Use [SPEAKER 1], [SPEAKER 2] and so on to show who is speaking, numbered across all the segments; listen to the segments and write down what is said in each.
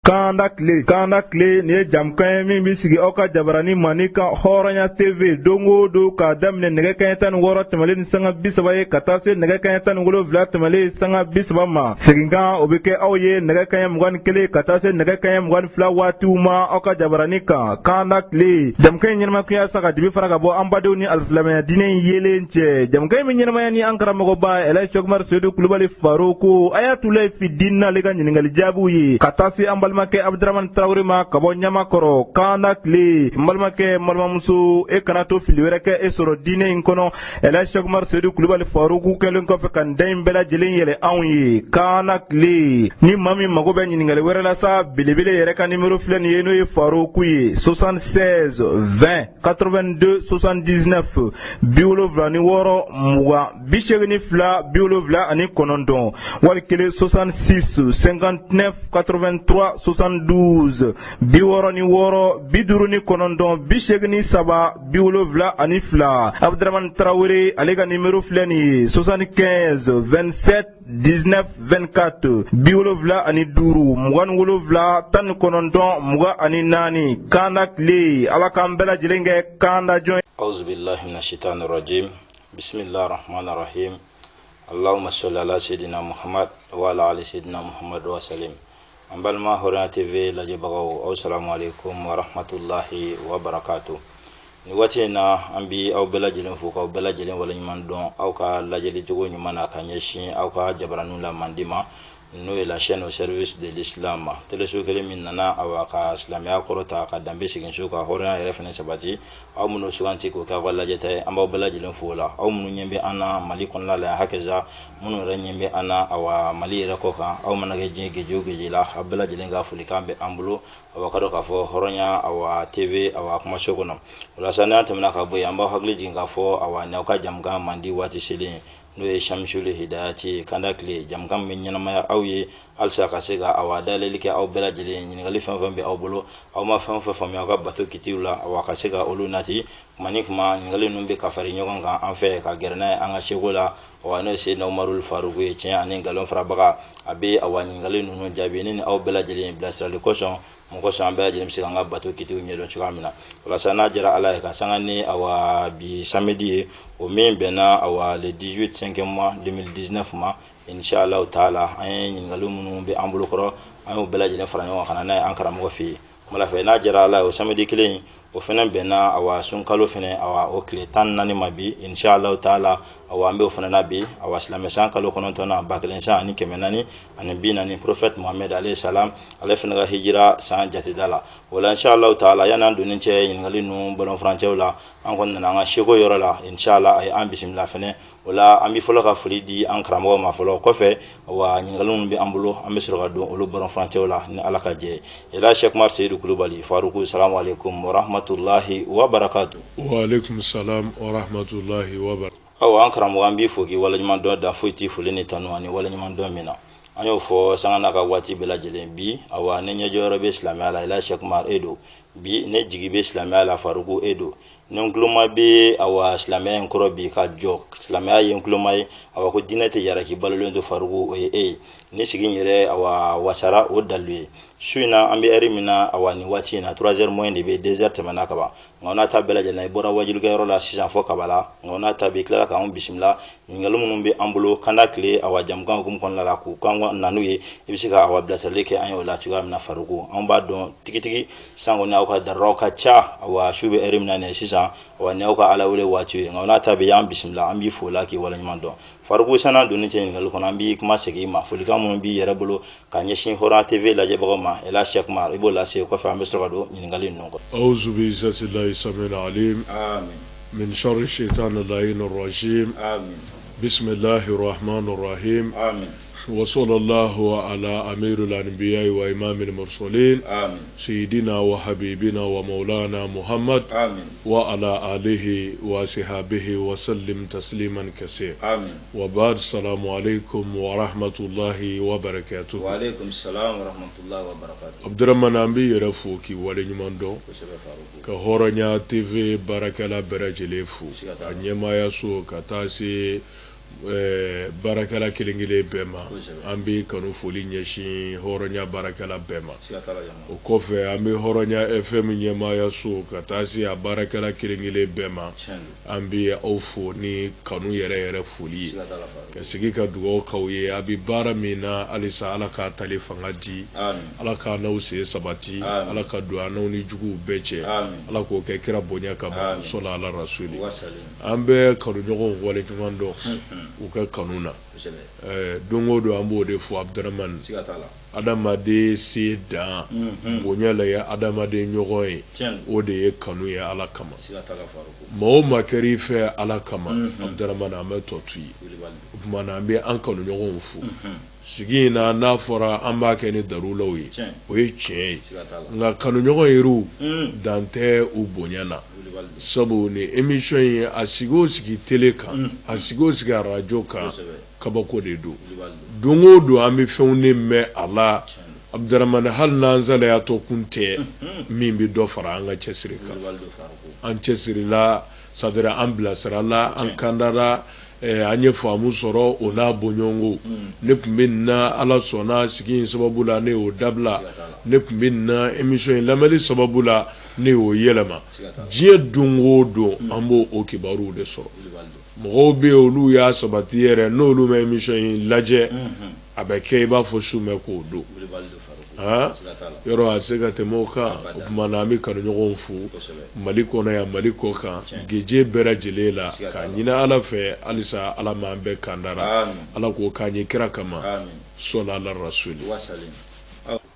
[SPEAKER 1] Kanda kle ni jamkan min bi sigi aw ka jabarani mani kan Hɔrɔnya TV dongo do ka daminɛ nɛgɛ kanɲɛ 16 tɛmɛlen ni sanga 30 ye ka taa se nɛgɛ kanɲɛ 17 tɛmɛlen sanga 30 ma. Seginkan o bɛ kɛ aw ye nɛgɛ kanɲɛ 21 ka taa se nɛgɛ kanɲɛ 22 waatiw ma aw ka jabarani kan. Kanda kle jamkan in ɲɛnamakuya sa ka dibi fara ka bɔ an badenw ni alisilamɛya diinɛ in yelen cɛ. Jamkan in bɛ ɲɛnamaya ni an karamɔgɔba Elhaji Seku Umaru Seydou Kulubali Faruku Ayatulahi Fidina ale ka ɲininkali jaabiw ye ka taa se an balimakɛ Abdramane Traoré ma ka bɔ Ɲamakɔrɔ. Kanda kle n balimakɛ n balimamuso e kana to fili wɛrɛ kɛ e sɔrɔ diinɛ in kɔnɔ. Elhaji Seku Umaru Seydou Kulubali Faruku kɛlen kɔfɛ ka da in bɛɛ lajɛlen yɛlɛ anw ye. Kanda kle ni maa min mago bɛ ɲininkali wɛrɛ la sa belebele yɛrɛ ka nimero filɛ nin ye n'o ye Faruku ye 76 20 82 79 76 20 82 79 wali kelen 66 59 83 72 66 59 83 72 Abdramane Traoré ale ka nimero filɛ nin ye 75 27 19 24 75 27 19 Kanda kle ala k'an bɛɛ lajɛlen kɛ kanda jɔn.
[SPEAKER 2] Auzu billahi minash shaitanir rajim. Bismillahir rahmanir rahim. Allahumma salli ala sayidina Muhammad wa ala ali sayidina Muhammad wa sallim. An balima Hɔrɔnya TV lajɛbagaw assalamu alaikum wa rahmatullahi wa barakatuh. Ni waati in na an bi aw bɛɛ lajɛlen fo k'aw bɛɛ lajɛlen waleɲuman dɔn aw ka lajɛli cogo ɲuman na ka ɲɛsin aw ka jabaraniw la mandi ma n'o ye la chaîne au service de l'islam. Teleso kelen min nana aw ka silamɛya kɔrɔta ka danbe segin so ka hɔrɔnya yɛrɛ fɛnɛ sabati aw minnu suganti k'o kɛ aw ka lajɛta ye an b'aw bɛɛ lajɛlen fo o la aw minnu ɲɛ bɛ an na Mali kɔnɔna la hakɛza minnu yɛrɛ ɲɛ bɛ an na awa Mali yɛrɛ kɔ kan aw mana kɛ diɲɛ geje o geje la aw bɛɛ lajɛlen ka folikan bɛ an bolo awa ka dɔn k'a fɔ Hɔrɔnya awa TV awa kumaso kɔnɔ o la sa n'an tɛmɛna ka bɔ yen an b'aw hakili jigin k'a fɔ awa n'aw ka jamukan mandi waati selen n'o ye Shamsul Hidayati Kanda kle jamukan min ɲɛnamaya aw ye halisa ka se ka awa dayɛlɛli kɛ aw bɛɛ lajɛlen ɲininkali fɛn fɛn bɛ aw bolo aw ma fɛn fɛn faamuya aw ka bato kitiw la awa ka se ka olu nati kuma ni kuma ɲininkali ninnu bɛ ka fari ɲɔgɔn kan an fɛ ka gɛrɛ n'a ye an ka seko la awa n'o ye Seydina Umaru Faruku ye tiɲɛ ani nkalon farabaga a bɛ awa ɲininkali ninnu jaabi ni aw bɛɛ lajɛlen bilasirali kosɔn mun kosɔn an bɛɛ lajɛlen bɛ se k'an ka bato kitiw ɲɛdɔn cogoya min na walasa n'a jɛra Ala ye ka sanga ni awa bi samedi ye o min bɛnna awa le 18 5 mois 2019 ma inshallah taala an ye ɲininkali minnu bɛ an bolo kɔrɔ an y'o bɛɛ lajɛlen fara ɲɔgɔn kan ka na n'a ye an karamɔgɔ fɛ yen kuma fɛ n'a jɛra Ala ye o samedi kelen o fɛnɛ bɛnna awa sunkalo fɛnɛ awa o tile 14 ma bi inshallah taala awa an bɛ o fɛnɛ na bi awa silamɛ san kalo 9 na 1440 ani 40 prophète Muhammad alayhi salam ale fɛnɛ ka hijira san jateda la wala inshallah taala yana donni cɛ ɲininkali ninnu balon farancɛw la an kɔni nana an ka seko yɔrɔ la inshallah ay an bisimila fɛnɛ wala an bi fɔlɔ ka foli di an karamɔgɔ ma fɔlɔ kɔfɛ awa ɲininkali minnu bɛ an bolo an bɛ sɔrɔ ka don olu balon farancɛw la ni Ala ka jɛ Elhaji Seku Umaru Seydou Kulubali Faruku salamu alaikum wa rahmatullahi wa barakatuh.
[SPEAKER 3] Wa alaikum salam wa rahmatullahi wa barakatuh.
[SPEAKER 2] Awa an karamɔgɔ an b'i fo k'i waleɲuman dɔn dan foyi t'i foli ni tanu ani waleɲuman dɔn min na an y'o fɔ sanga n'a ka waati bɛɛ lajɛlen bi awa ne ɲɛjɔyɔrɔ bɛ silamɛya la Elhaji Seku Umaru e do bi ne jigi bɛ silamɛya la Faruku e do ne nkuloma bɛ awa silamɛya in kɔrɔ bi ka jɔ silamɛya ye nkuloma ye awa ko diinɛ tɛ yara k'i balolen to Faruku o ye e ye ne sigi n yɛrɛ awa wasara o dalu ye su in na an bɛ heure min na awa ni waati in na 3h moins de bɛ 2h tɛmɛna ka ban nka n'a ta bɛɛ lajɛlen i bɔra wajilikɛyɔrɔ la sisan fɔ kaba la nka n'a ta bɛ tilala k'anw bisimila ɲininkali minnu bɛ an bolo Kanda kle awa jamukan hukumu kɔnɔna la k'u kan nanu ye i bɛ se ka awa bilasirali kɛ an ye o la cogoya min na Faruku anw b'a dɔn tigitigi san kɔni aw ka daruraw ka ca awa su bɛ heure min na nin sisan awa ni aw ka Ala wele waati ye nka n'a ta bɛ y'an bisimila an b'i fo la k'i waleɲuman dɔn Faruku san'an donni cɛ ɲininkali kɔnɔ an b'i kuma segin ma folikan minnu b'i yɛrɛ bolo ka ɲɛsin Hɔrɔnya TV lajɛbagaw ma Elhaji Seku Umaru i b'o lase kɔfɛ an bɛ sɔrɔ ka don ɲininkali ninnu kɔnɔ.
[SPEAKER 3] Auzu bi'izzatillahi samil alim min sharri shaitanir rajim bismillahir rahmanir rahim وصلى الله على أمير الأنبياء وإمام المرسلين سيدنا وحبيبنا ومولانا محمد وعلى آله وصحبه وسلم تسليما كثيرا وبعد السلام عليكم ورحمة الله وبركاته.
[SPEAKER 2] وعليكم السلام ورحمة الله وبركاته.
[SPEAKER 3] عبد الرحمن أمبي يرفوكي ولنماندو كهورنيا TV بركة لا برجلي فو أنيما يسوع كتاسي barakala kelengele bema ambi kanu foli ɲɛsin hɔrɔnya barakala bema o kɔfɛ ambi hɔrɔnya FM ɲɛmaya so ka taa se a barakala kelengele bema ambi aw fo ni kanu yɛrɛ foli ye ka sigi ka dugawu k'aw ye a bi baara min na halisa ala ka tali fanga di ala ka n'aw se sabati ala ka don an n'aw ni juguw bɛɛ cɛ ala k'o kɛ kira bonya kama sɔla ala rasuli an bɛ kanu ɲɔgɔn wale ɲuman dɔn u ka kanu na don o don an b'o de fɔ Abdramane adamaden se dan bonya la ye adamaden ɲɔgɔn ye o de ye kanu ye ala kama maa o maa kɛra i fɛ ala kama Abdramane an bɛ tɔ to ye o tuma na an bɛ an kanu ɲɔgɔnw fo sigi in na n'a fɔra an b'a kɛ ni darulaw ye o ye tiɲɛ ye nka kanu ɲɔgɔn yɛrɛw dan tɛ u bonya na sabu ni émission ye a sigi o sigi télé kan a sigi o sigi radio kan kabako de do don o don an bɛ fɛnw de mɛn a la Abdramane hali n'an salaya tɔ kun tɛ min bɛ dɔ fara an ka cɛsiri kan an cɛsirila c'est-à-dire an bilasirala an kandara an ye faamu sɔrɔ o n'a bɔɲɔgɔnko ne tun bɛ nin na ala sɔnna sigi in sababu la ne y'o dabila ne tun bɛ nin na émission in lamɛnni sababu la ne y'o yɛlɛma diɲɛ don o don an b'o kibaruw de sɔrɔ mɔgɔw bɛ yen olu y'a sabati yɛrɛ n'olu ma émission in lajɛ a bɛ kɛ i b'a fɔ su mɛ k'o don yɔrɔ a se ka tɛmɛ o kan o tuma na an bɛ kanu ɲɔgɔnw fo Mali kɔnɔ yan Mali kɔ kan geje bɛɛ lajɛlen la k'a ɲini ala fɛ halisa ala m'an bɛɛ kandara ala k'o k'an ye kira kama sɔla ala rasuli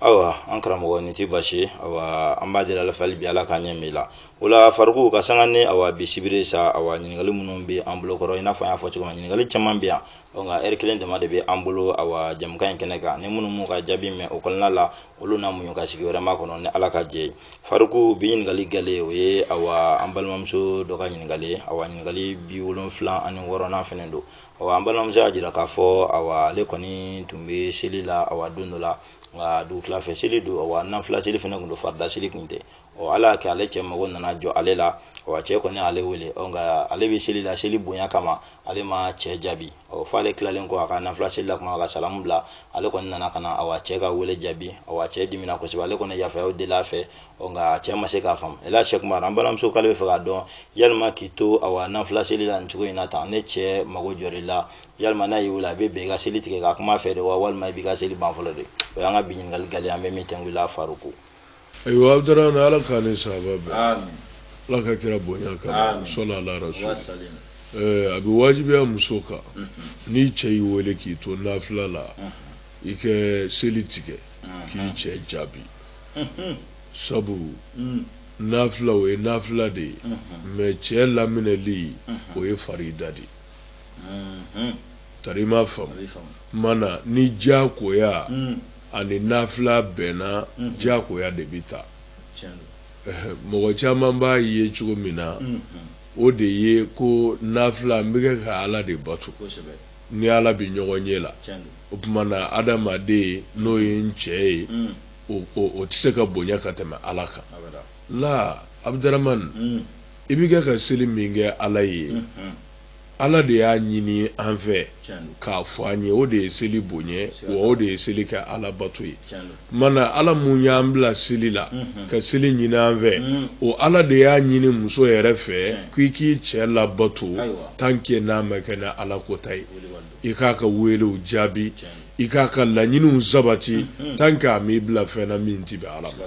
[SPEAKER 2] awa an karamɔgɔ ni ti basi awa an b'a deli ala fɛ hali bi ala k'an ɲɛ min la o la Fariku ka sanga ni awa bi sibiri sa awa ɲininkali minnu bɛ an bolo kɔrɔ i n'a fɔ an y'a fɔ cogo min ɲininkali caman bɛ yan nka heure kelen dama de bɛ an bolo awa jamukan in kɛnɛ kan ni minnu m'u ka jaabi mɛn o kɔnɔna la olu n'a muɲu ka sigi wɛrɛ ma kɔnɔ ni ala ka jɛ ye Fariku bi ɲininkali gɛlɛn o ye awa an balimamuso dɔ ka ɲininkali awa ɲininkali 76 fɛnɛ don awa an balimamuso y'a jira k'a fɔ awa ale kɔni tun bɛ seli la awa don dɔ la nka dugutila fɛ seli don awa nanfila seli fɛnɛ kun don farida seli kun tɛ ala y'a kɛ ale cɛ mago nana jɔ ale la awa cɛ kɔni ale wele nka ale bɛ seli la seli bonya kama ale ma cɛ jaabi fɔ ale tilalen kɔ a ka nanfila seli la kuma ka salamu bila ale kɔni nana ka na awa cɛ ka wele jaabi awa cɛ dimina kosɛbɛ ale kɔni yafayaw deli a fɛ nka cɛ ma se k'a faamu ala cɛ kuma an balimamuso k'ale bɛ fɛ k'a dɔn yalima k'i to awa nanfila seli la nin cogo in na tan ne cɛ mago jɔr'i la yalima n'a y'i wele a bɛ bɛn i ka seli tigɛ ka kuma fɛ de wa walima i b'i ka seli ban fɔlɔ de o y'an ka bi ɲininkali gɛlɛn an bɛ min tɛnku i la Fariku
[SPEAKER 3] ayiwa Abdramane ala k'an ni sahaba bɛɛ ala ka kira bonya kama sɔla ala rasuli a bɛ wajibiya muso kan ni cɛ y'i wele k'i to nafila la i kɛ seli tigɛ k'i cɛ jaabi sabu nafila o ye nafila de ye mais cɛ laminɛli o ye farida de tari ma faamu mana ni jakoya ani nafila bɛnna jakoya de bɛ taa mɔgɔ caman b'a ye cogo min na o de ye ko nafila n bɛ kɛ ka ala de bato ni ala bɛ ɲɔgɔn ɲɛ la o tuma na adamaden n'o ye n cɛ ye o tɛ se ka bonya ka tɛmɛ ala kan la Abdramane i bɛ kɛ ka seli min kɛ ala ye ala de y'a ɲini an fɛ k'a fɔ an ye o de ye seli bonya wa o de ye seli kɛ ala bato ye mana ala mun y'an bila seli la ka seli ɲini an fɛ o ala de y'a ɲini muso yɛrɛ fɛ k'i k'i cɛ labato tant que n'a ma kɛ ni ala kota ye i k'a ka welew jaabi i k'a ka laɲiniw sabati tant que a m'i bila fɛn na min tɛ bɛn ala ma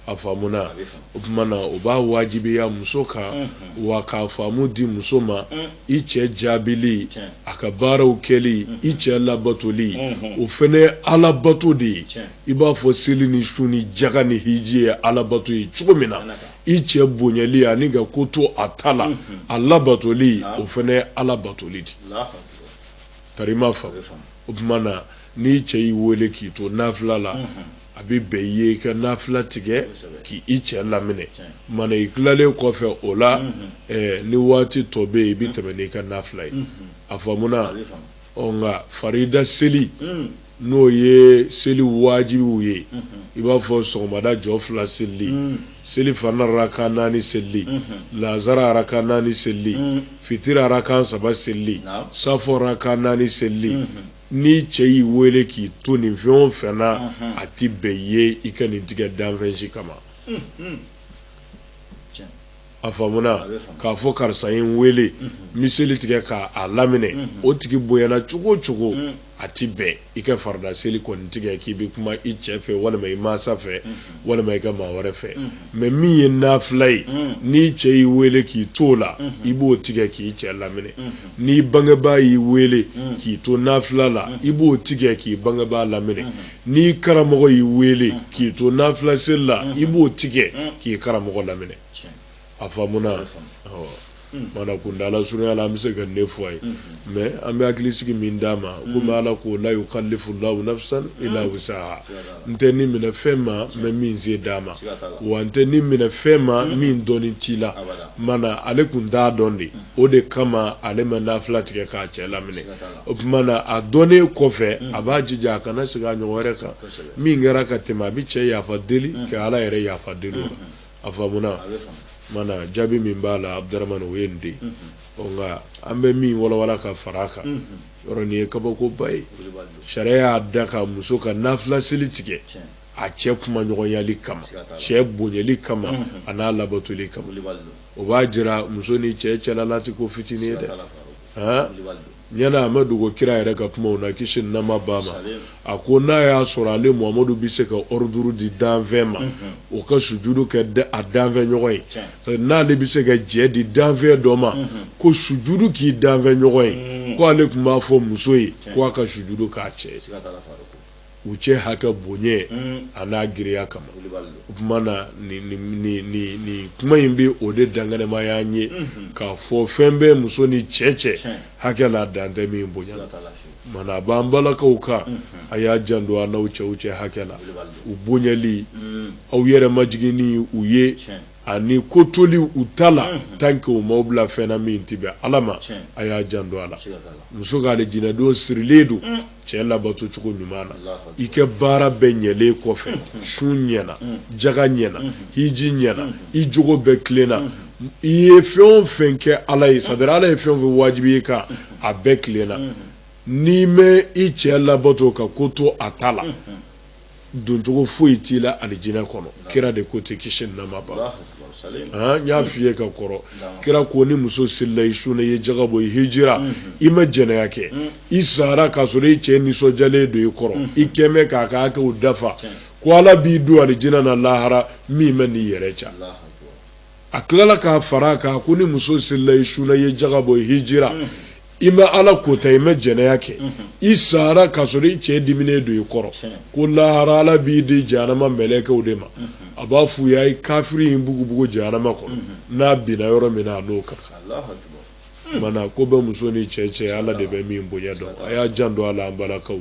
[SPEAKER 3] a faamuna o tuma na o b'a wajibiya muso kan wa k'a faamu di muso ma i cɛ jaabili a ka baaraw kɛli i cɛ labatoli o fɛnɛ ye alabato de ye i b'a fɔ seli ni su ni jaga ni hiji ye alabato ye cogo min na i cɛ bonyali ani ka ko to a ta la a labatoli o fɛnɛ ye alabatoli de tari ma faamu o tuma na n'i cɛ y'i wele k'i to nafila la a bɛ bɛn i ye i ka nafila tigɛ k'i cɛ laminɛ mana i tilalen kɔfɛ o la ni waati tɔ bɛ yen i bɛ tɛmɛ n'i ka nafila ye a faamuna nka farida seli n'o ye seli wajibiw ye i b'a fɔ sɔgɔmada jɔ 2 seli seli fana raka 4 seli lazara raka 4 seli fitiri raka 3 seli safo raka 4 seli ni cɛ y'i wele k'i to nin fɛn o fɛn na a ti bɛn ye i ka nin tigɛ danfɛn si kama a faamuna k'a fɔ karisa ye n wele miseli tigɛ k'a laminɛ o tigi bonyana cogo cogo a ti bɛn i ka farida seli kɔni tigɛ k'i bɛ kuma i cɛ fɛ walima i mansa fɛ walima i ka maa wɛrɛ fɛ mais min ye nafila ye n'i cɛ y'i wele k'i to la i b'o tigɛ k'i cɛ laminɛ n'i bangebaa y'i wele k'i to nafila la i b'o tigɛ k'i bangebaa laminɛ n'i karamɔgɔ y'i wele k'i to nafila seli la i b'o tigɛ k'i karamɔgɔ laminɛ a faamuna mana kundala surunya la an bɛ se ka ne fɔ a ye mais an bɛ hakili sigi min d'a ma komi ala ko la yukallifu llahu nafsan illa wusaha n tɛ nin minɛ fɛn ma mais min se d'a ma wa n tɛ nin minɛ fɛn ma min dɔɔni t'i la mana ale kun t'a dɔn de o de kama ale ma nafila tigɛ k'a cɛ laminɛ o tuma na a dɔnnen kɔfɛ a b'a jija a kana segin a ɲɔgɔn wɛrɛ kan min kɛra ka tɛmɛ a bɛ cɛ yafa deli ka ala yɛrɛ yafa deli o la a faamuna mana jaabi min b'a la Abdurahmane o ye nin de nka an bɛ min walawala ka fara a kan yɔrɔ nin ye kabakoba ye sariya y'a da ka muso ka nafila seli tigɛ a cɛ kuma ɲɔgɔnyali kama cɛ bonyali kama a n'a labatoli kama o b'a jira muso ni cɛ cɛla ti ko fitinin ye dɛ ɲana a ma dogo kira yɛrɛ ka kumaw na kisi ni nɛɛma b'a ma a ko n'a y'a sɔrɔ ale Muhamadu bɛ se ka ordre di danfɛn ma o ka sujudu kɛ a danfɛn ɲɔgɔn ye n'ale bɛ se ka jɛ di danfɛn dɔ ma ko sujudu k'i danfɛn ɲɔgɔn ye ko ale tun b'a fɔ muso ye ko a ka sujudu k'a cɛ u cɛ hakɛ bonya a n'a giriya kama o tuma na ni kuma in bɛ o de danganamaya an ye k'a fɔ fɛn bɛ muso ni cɛ hakɛ la dan tɛ min bonya mana a b'an balakaw kan a y'a janto a n'aw cɛw cɛ hakɛ la u bonyali aw yɛrɛ majigini u ye ani ko toli u ta la tant que u m'aw bila fɛn na min ti bɛn ala ma a y'a janto a la muso k'ale jinɛdon sirilen don cɛ labato cogo ɲuman na i kɛ baara bɛɛ ɲɛlen kɔfɛ sun ɲɛna jaga ɲɛna hiji ɲɛna i jogo bɛɛ tilenna i ye fɛn o fɛn kɛ ala ye sadira ala ye fɛn o fɛn wajibi ye kan a bɛɛ tilenna n'i mɛ i cɛ labato ka ko to a ta la doncogo foyi t'i la alijinɛ kɔnɔ kira de ko tɛ kisi ni nɛɛma b'a n y'a f'i ye ka kɔrɔ kira ko ni muso selila i sun na i ye jaga bɔ i hijira i ma jɛnɛya kɛ i sara k'a sɔrɔ i cɛ nisɔndiyalen don i kɔrɔ i kɛmɛ k'a ka hakɛw dafa ko ala b'i don alijinɛ na lahara min ma n'i yɛrɛ ca a tilala k'a fara a kan ko ni muso selila i sun na i ye jaga bɔ i hijira i ma ala kota i ma jɛnɛya kɛ i sara k'a sɔrɔ i cɛ diminen don i kɔrɔ ko lahara ala b'i di jahanama mɛlɛkɛw de ma a b'a f'u ye a ye kafiri in bugubugu jahanama kɔnɔ n'a binna yɔrɔ min na a n'o ka kan mana ko bɛ muso ni cɛ ala de bɛ min bonya dɔn a y'a janto a la an balakaw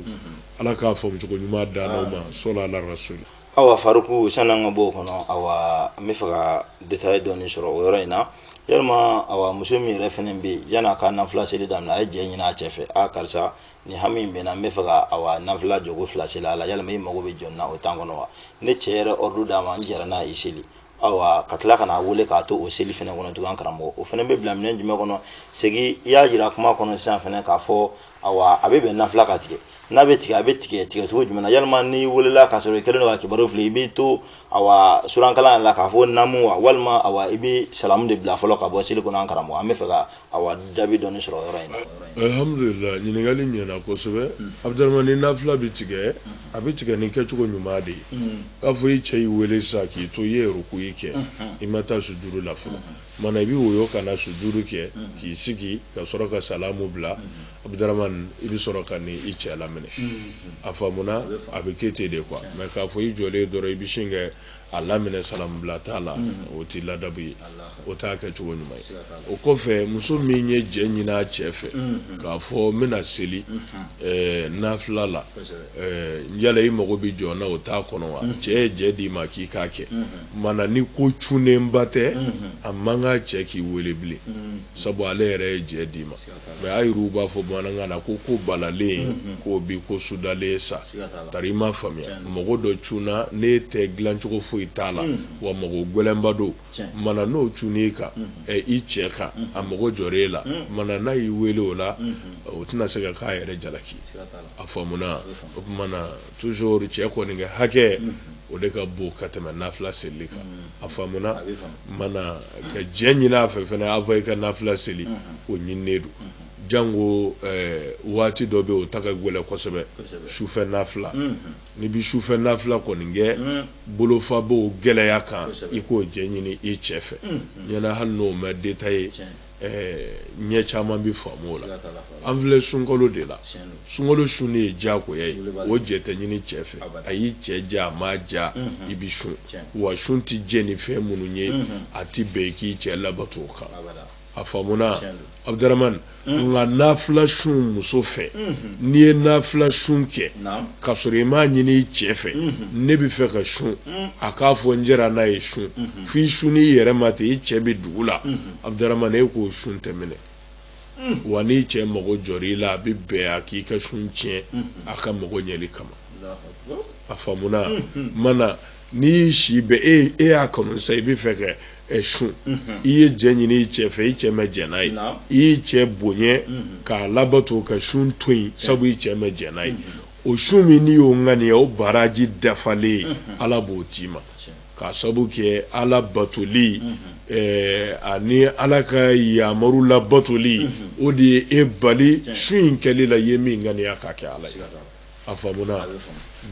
[SPEAKER 3] ala k'a faamu cogo ɲuman d'an n'aw ma sɔli ala rasuli
[SPEAKER 2] awa Faruku san'an ka bɔ o kɔnɔ awa n bɛ fɛ ka détail dɔɔni sɔrɔ o yɔrɔ in na yalima awa muso min yɛrɛ fɛnɛ bɛ yen yan'a ka nafila seli daminɛ a ye jɛ ɲini a cɛ fɛ a karisa ni hami in bɛ n na n bɛ fɛ ka awa nafila jogo 2 seli a la yalima i mago bɛ jɔ n na o temps kɔnɔ wa ne cɛ yɛrɛ ordre d'a ma n jɛra n'a ye seli awa ka tila ka n'a wele k'a to o seli fɛnɛ kɔnɔ tugun an karamɔgɔ o fɛnɛ bɛ bila minɛn jumɛn kɔnɔ segi i y'a jira kuma kɔnɔ sisan fɛnɛ k'a fɔ awa a bɛ bɛn nafila ka tigɛ n'a bɛ tigɛ a bɛ tigɛ cogo jumɛn na yalima n'i welela k'a sɔrɔ i kɛlen don ka kibaru fili i b'i to awa surankalan la k'a fɔ naamu wa walima awa i bɛ salamu de bila fɔlɔ ka bɔ seli kɔnɔ an karamɔgɔ an bɛ fɛ ka awa jaabi dɔɔni sɔrɔ o yɔrɔ in na.
[SPEAKER 3] alhamdulillah ɲininkali ɲɛna kosɛbɛ Abdurahmane ni nafila bɛ tigɛ a bɛ tigɛ ni kɛcogo ɲuman de ye k'a fɔ i cɛ y'i wele sisan k'i to i ye rukuyi kɛ i ma taa sujuru la fɔlɔ mana i bɛ woyo ka na sujuru kɛ k'i sigi ka sɔrɔ ka salamu bila Abdurahmane i bɛ sɔrɔ ka ni i cɛ laminɛ a faamuna a bɛ kɛ ten de quoi mais k'a fɔ i jɔlen dɔrɔn i bɛ sin kɛ Allah mine salam bila tala o ti ladabu ye o t'a kɛ cogo ɲuman ye o kɔfɛ muso min ye jɛ ɲini a cɛ fɛ k'a fɔ n bɛna seli nafila la yala i mago bɛ jɔ n na o t'a kɔnɔ wa cɛ ye jɛ d'i ma k'i k'a kɛ mana ni ko cunenba tɛ a man ka cɛ k'i wele bilen sabu ale yɛrɛ ye jɛ d'i ma mɛ a yiriw b'a fɔ bamanankan na ko balalen k'o bi ko sudalen sa tari i m'a faamuya mɔgɔ dɔ cunna ne tɛ dilancogo foyi t'a la wa mɔgɔ gɛlɛnba don mana n'o cun'i kan i cɛ kan a mɔgɔ jɔr'e la mana n'a y'i wele o la o tɛna se ka k'a yɛrɛ jalaki a faamuna o kumana toujours cɛ kɔni kɛ hakɛ o de ka bon ka tɛmɛ nafila seli kan a faamuna mana ka jɛ ɲini a fɛ fɛnɛ a fɔ i ka nafila seli o ɲininen don jango waati dɔ bɛ o ta ka gɛlɛn kosɛbɛ sufɛ nafila ni bi sufɛ nafila kɔni kɛ bolofa b'o gɛlɛya kan i k'o jɛ ɲini i cɛ fɛ ɲɛna hali n'o mɛ détaillé ɲɛ caman bi faamu o la an filɛ sunkalo de la sunkalo sun de ye diyagoya ye o jɛ tɛ ɲini cɛ fɛ a y'i cɛ ja a ma ja i bi sun wa sun ti jɛ ni fɛn minnu ye a ti bɛn i k'i cɛ labato o kan a faamuna Abdurahman nka nafila sun muso fɛ n'i ye nafila sun kɛ ka sɔrɔ i m'a ɲini i cɛ fɛ ne bɛ fɛ ka sun a k'a fɔ n jɛra n'a ye sun f'i sunni i yɛrɛ ma ten i cɛ bɛ dugu la Abdurahman e k'o sun tɛ minɛ wa n'i cɛ mago jɔr'i la a bɛ bɛn a k'i ka sun tiɲɛ a ka mago ɲɛli kama a faamuna mana n'i y'i si bɛɛ e y'a kanu sa i bɛ fɛ kɛ sun i ye jɛ ɲini i cɛ fɛ i cɛ mɛ jɛ n'a ye i y'i cɛ bonya k'a labato ka sun to yen sabu i cɛ mɛ jɛ n'a ye o sun min n'i y'o ŋaniya o baraji dafalen Ala b'o d'i ma k'a sabu kɛ Ala batoli ani Ala ka yamaru labatoli o de ye e bali sun in kɛli la i ye min ŋaniya k'a kɛ Ala ye a faamuna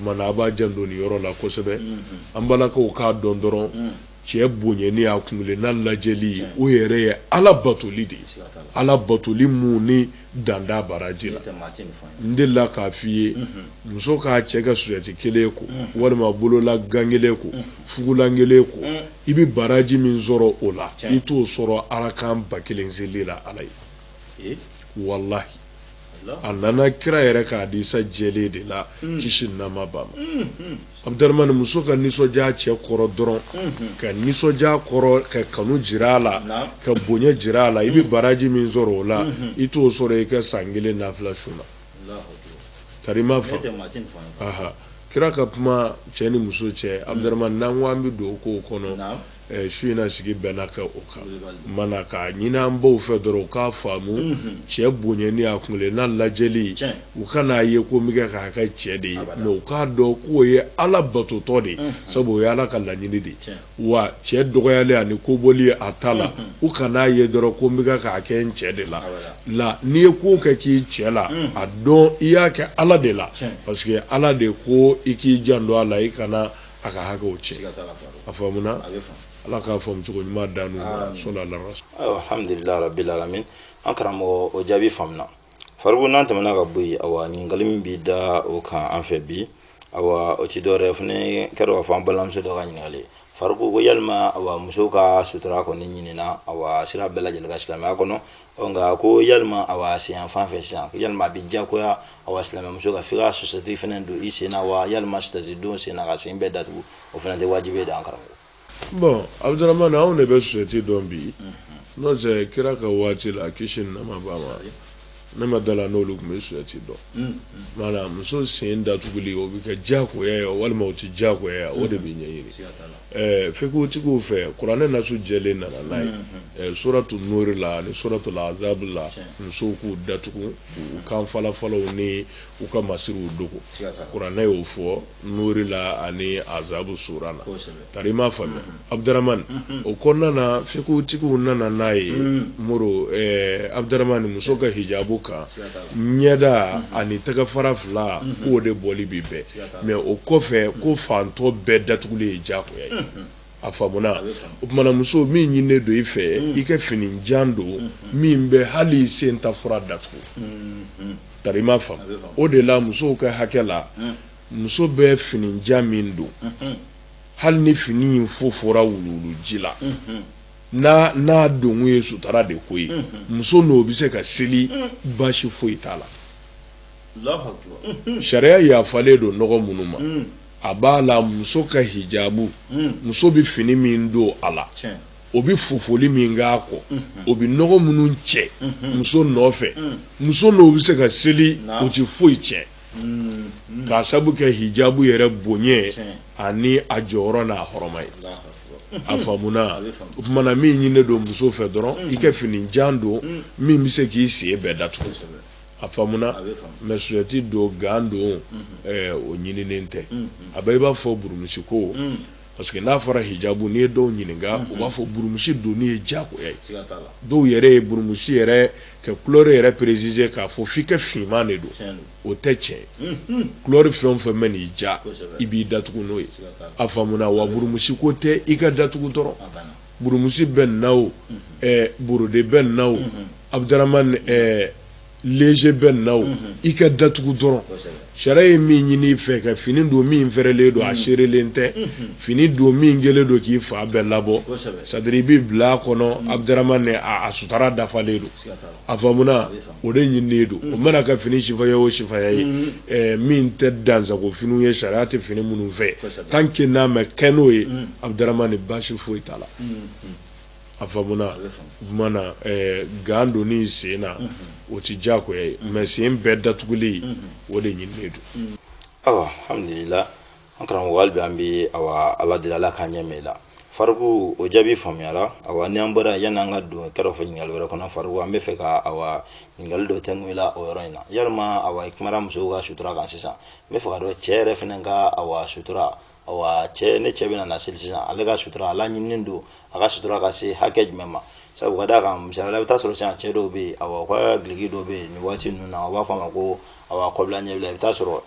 [SPEAKER 3] mana a b'a janto nin yɔrɔ la kosɛbɛ an balakaw k'a dɔn dɔrɔn cɛ bonyeni a kungilenna lajɛli o yɛrɛ ye Ala batoli de ye Ala batoli mun ni danda baraji la n delila k'a f'i ye muso k'a cɛ ka sujɛti kelen ko walima bolola gan kelen ko fugulan kelen ko i bi baraji min sɔrɔ o la i t'o sɔrɔ arakan 1000 seli la Ala ye wallahi a nana kira yɛrɛ k'a di sa jɛlen de la kisi nama ba ma Abdurahman muso ka nisɔndiya cɛ kɔrɔ dɔrɔn ka nisɔndiya kɔrɔ ka kanu jira a la ka bonya jira a la i bɛ baraji min sɔrɔ o la i t'o sɔrɔ i ka san 1 nafila sun na tari ma fa kira ka kuma cɛ ni muso cɛ Abdurahman n'an ko an bɛ don o kow kɔnɔ su in na sigi bɛnna kɛ o kan mana ka ɲini an baw fɛ dɔrɔn u k'a faamu cɛ bonyani a kungilenna lajɛli u kan'a ye ko min kɛ k'a kɛ cɛ de ye mɛ u k'a dɔn k'o ye Ala batotɔ de sabu o ye Ala ka laɲini de wa cɛ dɔgɔyali ani kobɔli a ta la u kan'a ye dɔrɔn ko min kɛ k'a kɛ n cɛ de la n'i ye ko kɛ k'i cɛ la a dɔn i y'a kɛ Ala de la parce que Ala de ko i k'i janto a la i kana a ka hakɛw cɛ a faamuna Ala k'a faamu cogo ɲuman da n'u ma sallallahu
[SPEAKER 2] alhamdulillah rabbil alamin an karamɔgɔ o jaabi faamuna faribu n'an tɛmɛna ka bɔ yen awa ɲininkali min b'i da o kan an fɛ bi awa o ti dɔwɛrɛ fɛnɛ kɛra k'a fɔ an balimamuso dɔ ka ɲininkali faribu ko yalima awa muso ka sutura kɔni ɲinina awa sira bɛɛ lajɛlen ka silamɛya kɔnɔ nka ko yalima awa sen fan fɛ sisan yalima a bɛ diyagoya awa silamɛ muso ka f'i ka société fɛnɛ don i sen na wa yalima société don sen na ka sen bɛɛ datugu o fɛnɛ tɛ wajibi ye da an karamɔgɔ
[SPEAKER 3] bon Abdurahman anw de bɛ société dɔn bi n'o tɛ kira ka waati la kisi ni nama b'a ma ne ma dala n'olu tun bɛ société dɔn mana muso sen datuguli o bɛ kɛ diyagoya ye walima o tɛ diyagoya o de bɛ ɲɛɲini fɛkotigiw fɛ kuranɛ nasu jɛlen nana n'a ye suratu nuri la ni suratu azab la musow k'u datugu u kan falafalaw ni u ka masiriw dogo kuranɛ y'o fɔ nuri la ani azabu sura la tari m'a faamuya Abdurahman o kɔnɔna na fɛkotigiw nana n'a ye moro Abdurahman muso ka hijabu kan ɲɛda ani tɛgɛfara fila k'o de bɔli bi bɛɛ mɛ o kɔfɛ ko fantɔ bɛɛ datugulen ye diyagoya ye a faamuna o tumana muso min ɲininen don i fɛ i ka fini jan don min bɛ hali sen ta fura datugu tari ma faamu o de la musow ka hakɛ la muso bɛ fini jan min don hali ni fini fo fora wululu jila n'a dongo ye sutara de ko ye muso n'o bɛ se ka seli baasi foyi t'a la sariya yafalen don nɔgɔ minnu ma a b'a la muso ka hijabu muso bɛ fini min don a la o bɛ fofoli min k'a kɔ o bɛ nɔgɔ minnu cɛ muso nɔfɛ muso n'o bɛ se ka seli o tɛ foyi cɛ k'a sabu kɛ hijabu yɛrɛ bonya ani a jɔyɔrɔ n'a hɔrɔma ye a faamuna o kumana min ɲininen don muso fɛ dɔrɔn i ka fini jan don min bɛ se k'i sen bɛɛ datugu a faamuna mais suyɛti don gan don o ɲininen tɛ a bɛɛ i b'a fɔ burumusi ko parce que n'a fɔra hijabu n'i ye dɔw ɲininka u b'a fɔ burumusi donni ye diyagoya ye dɔw yɛrɛ ye burumusi yɛrɛ ka couleur yɛrɛ préciser k'a fɔ f'i ka finman de don o tɛ tiɲɛ ye couleur fɛn o fɛn bɛ n'i diya i b'i datugu n'o ye a faamuna wa burumusi ko tɛ i ka datugu dɔrɔn burumusi bɛ nin na o borode bɛ nin na o Abdramane léger bɛ nin na o i ka datugu dɔrɔn sariya ye min ɲini fɛ ka fini don min fɛrɛlen don a seerelen tɛ fini don min kɛlen don k'i fa bɛɛ labɔ c'est-à-dire i bɛ bila a kɔnɔ Abdramane a sutara dafalen don a faamuna o de ɲininen don o mana ka fini sifaya o sifaya ye min tɛ dansago finiw ye sariya tɛ fini minnu fɛ tant que n'a ma kɛ n'o ye Abdramane baasi foyi t'a la a faamuna mana gan donni sen na o ti diyagoya ye mais sen bɛɛ datuguli o de ɲininen don
[SPEAKER 2] awa alhamdulillah an karamɔgɔ hali bi an bɛ ala deli ala k'an ɲɛ mɛn i la Farigu o jaabi faamuyara ni an bɔra yanni an ka don kɛrɛfɛ fɛ ɲininkali wɛrɛ kɔnɔ Farigu an bɛ fɛ ka ɲininkali dɔ tɛngu i la o yɔrɔ in na yalima i kumara musow ka sutura kan sisan n bɛ fɛ ka dɔn cɛ yɛrɛ fɛnɛ ka sutura cɛ ne cɛ bɛna na seli sisan ale ka sutura ala ɲininen don a ka sutura ka se hakɛ jumɛn ma sabu ka d'a kan misaliyala i bɛ taa sɔrɔ sisan cɛ dɔw bɛ yen u ka gileki dɔw bɛ yen nin waati ninnu na u b'a fɔ a ma ko kɔbila ɲɛbila i bɛ taa sɔrɔ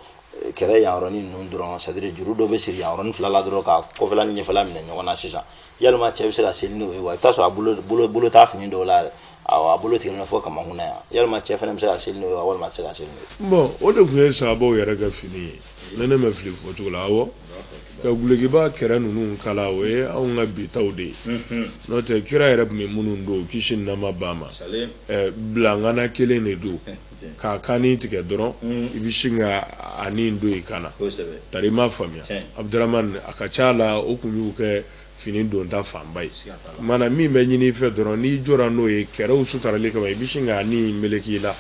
[SPEAKER 2] kɛrɛ yan yɔrɔnin ninnu dɔrɔn c'est-à-dire juru dɔw bɛ siri yan yɔrɔnin fila la dɔrɔn ka kɔfɛla ni ɲɛfɛla minɛ ɲɔgɔn na sisan yalima cɛ bɛ se ka seli n'o ye wa i bɛ taa sɔrɔ a bolo t'a fini dɔw la a bolo tigɛlen fɔ kamakun na yan yalima cɛ fɛnɛ bɛ se ka seli n'o ye walima a tɛ se ka seli n'o ye
[SPEAKER 3] bon o de tun ye sahabaw yɛrɛ ka fini ye ne ma fili fɔ cogo la awɔ ka gulekiba kɛrɛ ninnu kala o ye anw ka bitaw de ye n'o tɛ kira yɛrɛ tun bɛ minnu don kisi ni nɛɛma b'a ma bilangana kelen de don k'a kanni tigɛ dɔrɔn i bɛ sin ka a nin don i kan na tari i m'a faamuya Abdramane a ka ca la o tun y'u kɛ fini don ta fanba ye mana min bɛ ɲini i fɛ dɔrɔn n'i jɔra n'o ye kɛrɛw sutarali kama i bɛ sin ka nin meleki i la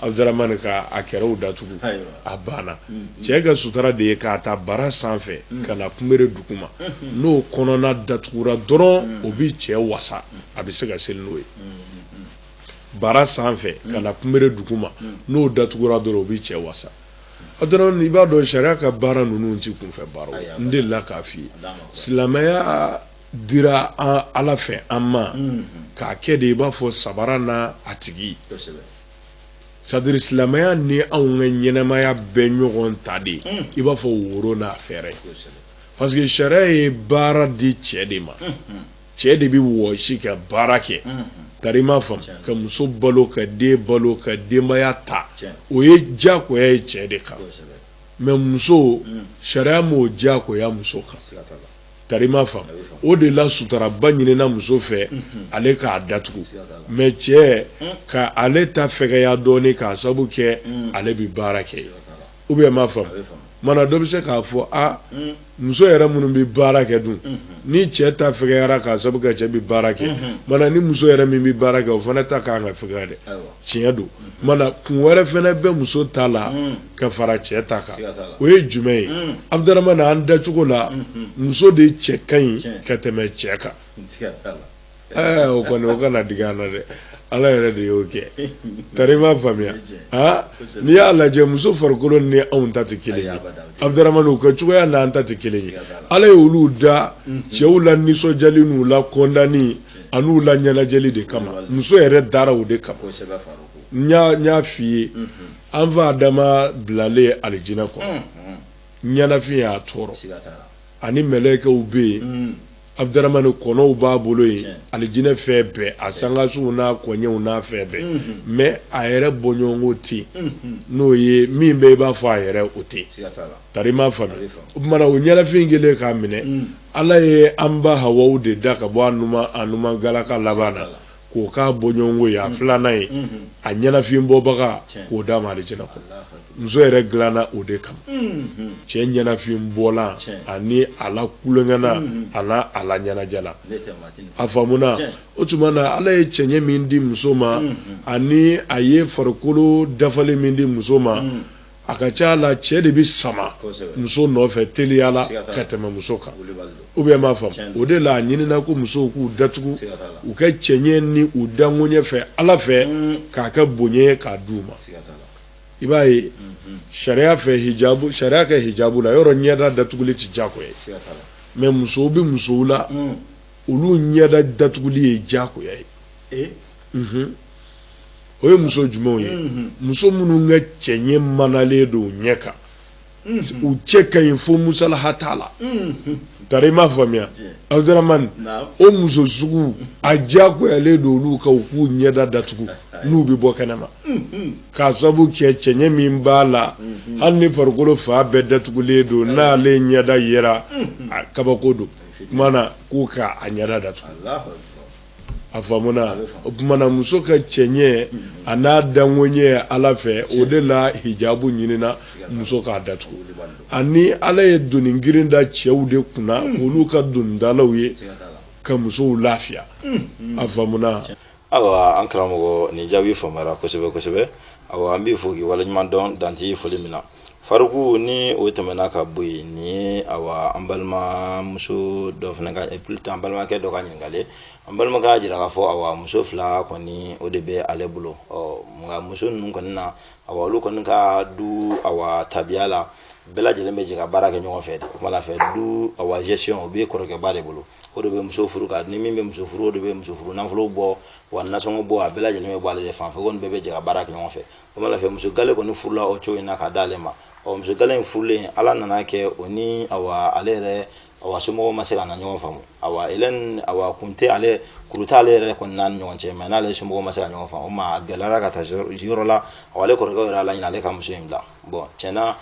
[SPEAKER 3] Abdramane ka a kɛrɛw datugu a banna cɛ ka sutara de ye k'a ta bara sanfɛ ka na kunbere duguma n'o kɔnɔna datugura dɔrɔn o bɛ cɛ wasa a bɛ se ka seli n'o ye bara sanfɛ ka na kunbere duguma n'o datugura dɔrɔn o bɛ cɛ wasa dɔrɔn i b'a dɔn sariya ka baara ninnu ti kunfɛ baaraw n delila k'a f'i ye silamɛya dira ala fɛ an ma k'a kɛ de i b'a fɔ sabara n'a a tigi c'est-à-dire silamɛya ni anw ka ɲɛnɛmaya bɛɛ ɲɔgɔn ta de i b'a fɔ woro n'a fɛrɛ parce que sariya ye baara di cɛ de ma cɛ de bɛ wɔsi ka baara kɛ tari m'a faamu ka muso balo ka den balo ka denbaya ta o ye diyagoya ye cɛ de kan mais muso sariya m'o diyagoya muso kan tari m'a faamu o de la sutaraba ɲinina muso fɛ ale k'a datugu mais cɛ ka ale ta fɛgɛya dɔɔni k'a sabu kɛ ale bɛ baara kɛ ou bien m'a faamu mana dɔ bɛ se k'a fɔ muso yɛrɛ minnu bɛ baara kɛ dun ni cɛ ta fɛgɛyara k'a sabu kɛ cɛ bɛ baara kɛ mana ni muso yɛrɛ min bɛ baara kɛ o fana ta k'an ka fɛgɛya dɛ tiɲɛ don mana kun wɛrɛ fana bɛ muso ta la ka fara cɛ ta kan o ye jumɛn ye Abdramane an dacogo la muso de cɛ ka ɲi ka tɛmɛ cɛ kan o kɔni o kana digi an na dɛ ala yɛrɛ de y'o kɛ tari m'a faamuya n'i y'a lajɛ muso farikolo ni anw ta tɛ kelen ye Abdramane u ka cogoya n'an ta tɛ kelen ye ala ye olu da cɛw la nisɔndiyali n'u la kɔndani an'u la ɲɛnajɛli de kama muso yɛrɛ dara o de kama n y'a f'i ye an fa Adama bilalen alijinɛ kɔnɔ ɲɛnafin y'a tɔɔrɔ ani mɛlɛkɛw bɛ yen Abdramane kɔnɔw b'a bolo yen alijinɛ fɛn bɛɛ a sangasuw n'a kɔɲɛw n'a fɛn bɛɛ mais a yɛrɛ bɔɲɔgɔnko tɛ n'o ye min bɛ i b'a fɔ a yɛrɛ o tɛ tari m'a faamuya o tumana o ɲɛnafin kɛlen k'a minɛ ala ye an ba hawaw de da ka bɔ anuma galaka laban na k'o k'a bɔɲɔgɔnko ye a filanan ye a ɲɛnafin bɔbaga k'o d'a ma alijinɛ kɔnɔ muso yɛrɛ dilanna o de kama cɛ ɲɛnafin bɔlan ani ala kulonkɛna ana ala ɲɛnajɛla a faamuna o tuma na ala ye cɛɲɛ min di muso ma ani a ye farikolo dafalen min di muso ma a ka ca la cɛ de bi sama muso nɔfɛ teliyala ka tɛmɛ muso kan ou bien m'a faamu o de la a ɲinina ko musow k'u datugu u kɛ cɛɲɛ ni u danŋoɲɛ fɛ ala fɛ k'a kɛ bonya k'a d'u ma i b'a ye sariya fɛ hijabu sariya kɛ hijabu la yɔrɔ ɲɛda datuguli ti diyagoya ye mais musow bi musow la olu ɲɛda datuguli ye diyagoya ye o ye muso jumɛnw ye muso minnu ka cɛɲɛ manalen don ɲɛ kan u cɛ ka ɲi fo musalaha t'a la tari ma faamuya Abdurahmane o muso sugu a diyagoyalen don olu ka u k'u ɲɛda datugu n'u bɛ bɔ kɛnɛma k'a sababu kɛ cɛɲɛ min b'a la hali ni farikolo fan bɛɛ datugulen don n'ale ɲɛda yera kabako don kumana k'u k'a ɲɛda datugu a faamuna o kumana muso ka cɛɲɛ a n'a danŋoɲɛ ala fɛ o de la hijabu ɲinina muso k'a datugu ani ala ye doni girin da cɛw de kunna olu ka donidalaw ye ka musow lafiya a faamuna
[SPEAKER 2] awa an karamɔgɔ nin jaabi faamuyara kosɛbɛ kosɛbɛ awa an b'i fo k'i waleɲuman dɔn danti foli min na Faruku ni o tɛmɛna ka bɔ yen ni awa an balimamuso dɔ fana ka plutôt an balimakɛ dɔ ka ɲininkali an balimakɛ y'a jira k'a fɔ awa muso fila kɔni o de bɛ ale bolo nka muso ninnu kɔni na awa olu kɔni ka du awa tabiya la bɛɛ lajɛlen bɛ jɛ ka baara kɛ ɲɔgɔn fɛ de o kumana fɛ du awa gestion o bɛ kɔrɔkɛba de bolo o de bɛ muso furu ka ni min bɛ muso furu o de bɛ muso furu nafolo bɔ wa nasɔngɔ bɔ a bɛɛ lajɛlen bɛ bɔ ale de fan fɛ o kɔni bɛɛ bɛ jɛ ka baara kɛ ɲɔgɔn fɛ o kumana fɛ muso gale kɔni furula o cogo in na ka d'ale ma muso gale in furulen ala nana kɛ o ni awa ale yɛrɛ awa somɔgɔw ma se ka na ɲɔgɔn faamu awa Hélène awa kun tɛ ale kuru t'ale yɛrɛ kɔni n'a ni ɲɔgɔn cɛ mais n'ale somɔgɔw ma se ka ɲɔgɔn faamu o ma a gɛlɛyara ka taa yɔrɔ la awa ale kɔrɔkɛ yɛrɛ ala ɲini ale ka muso in bila bon tiɲɛna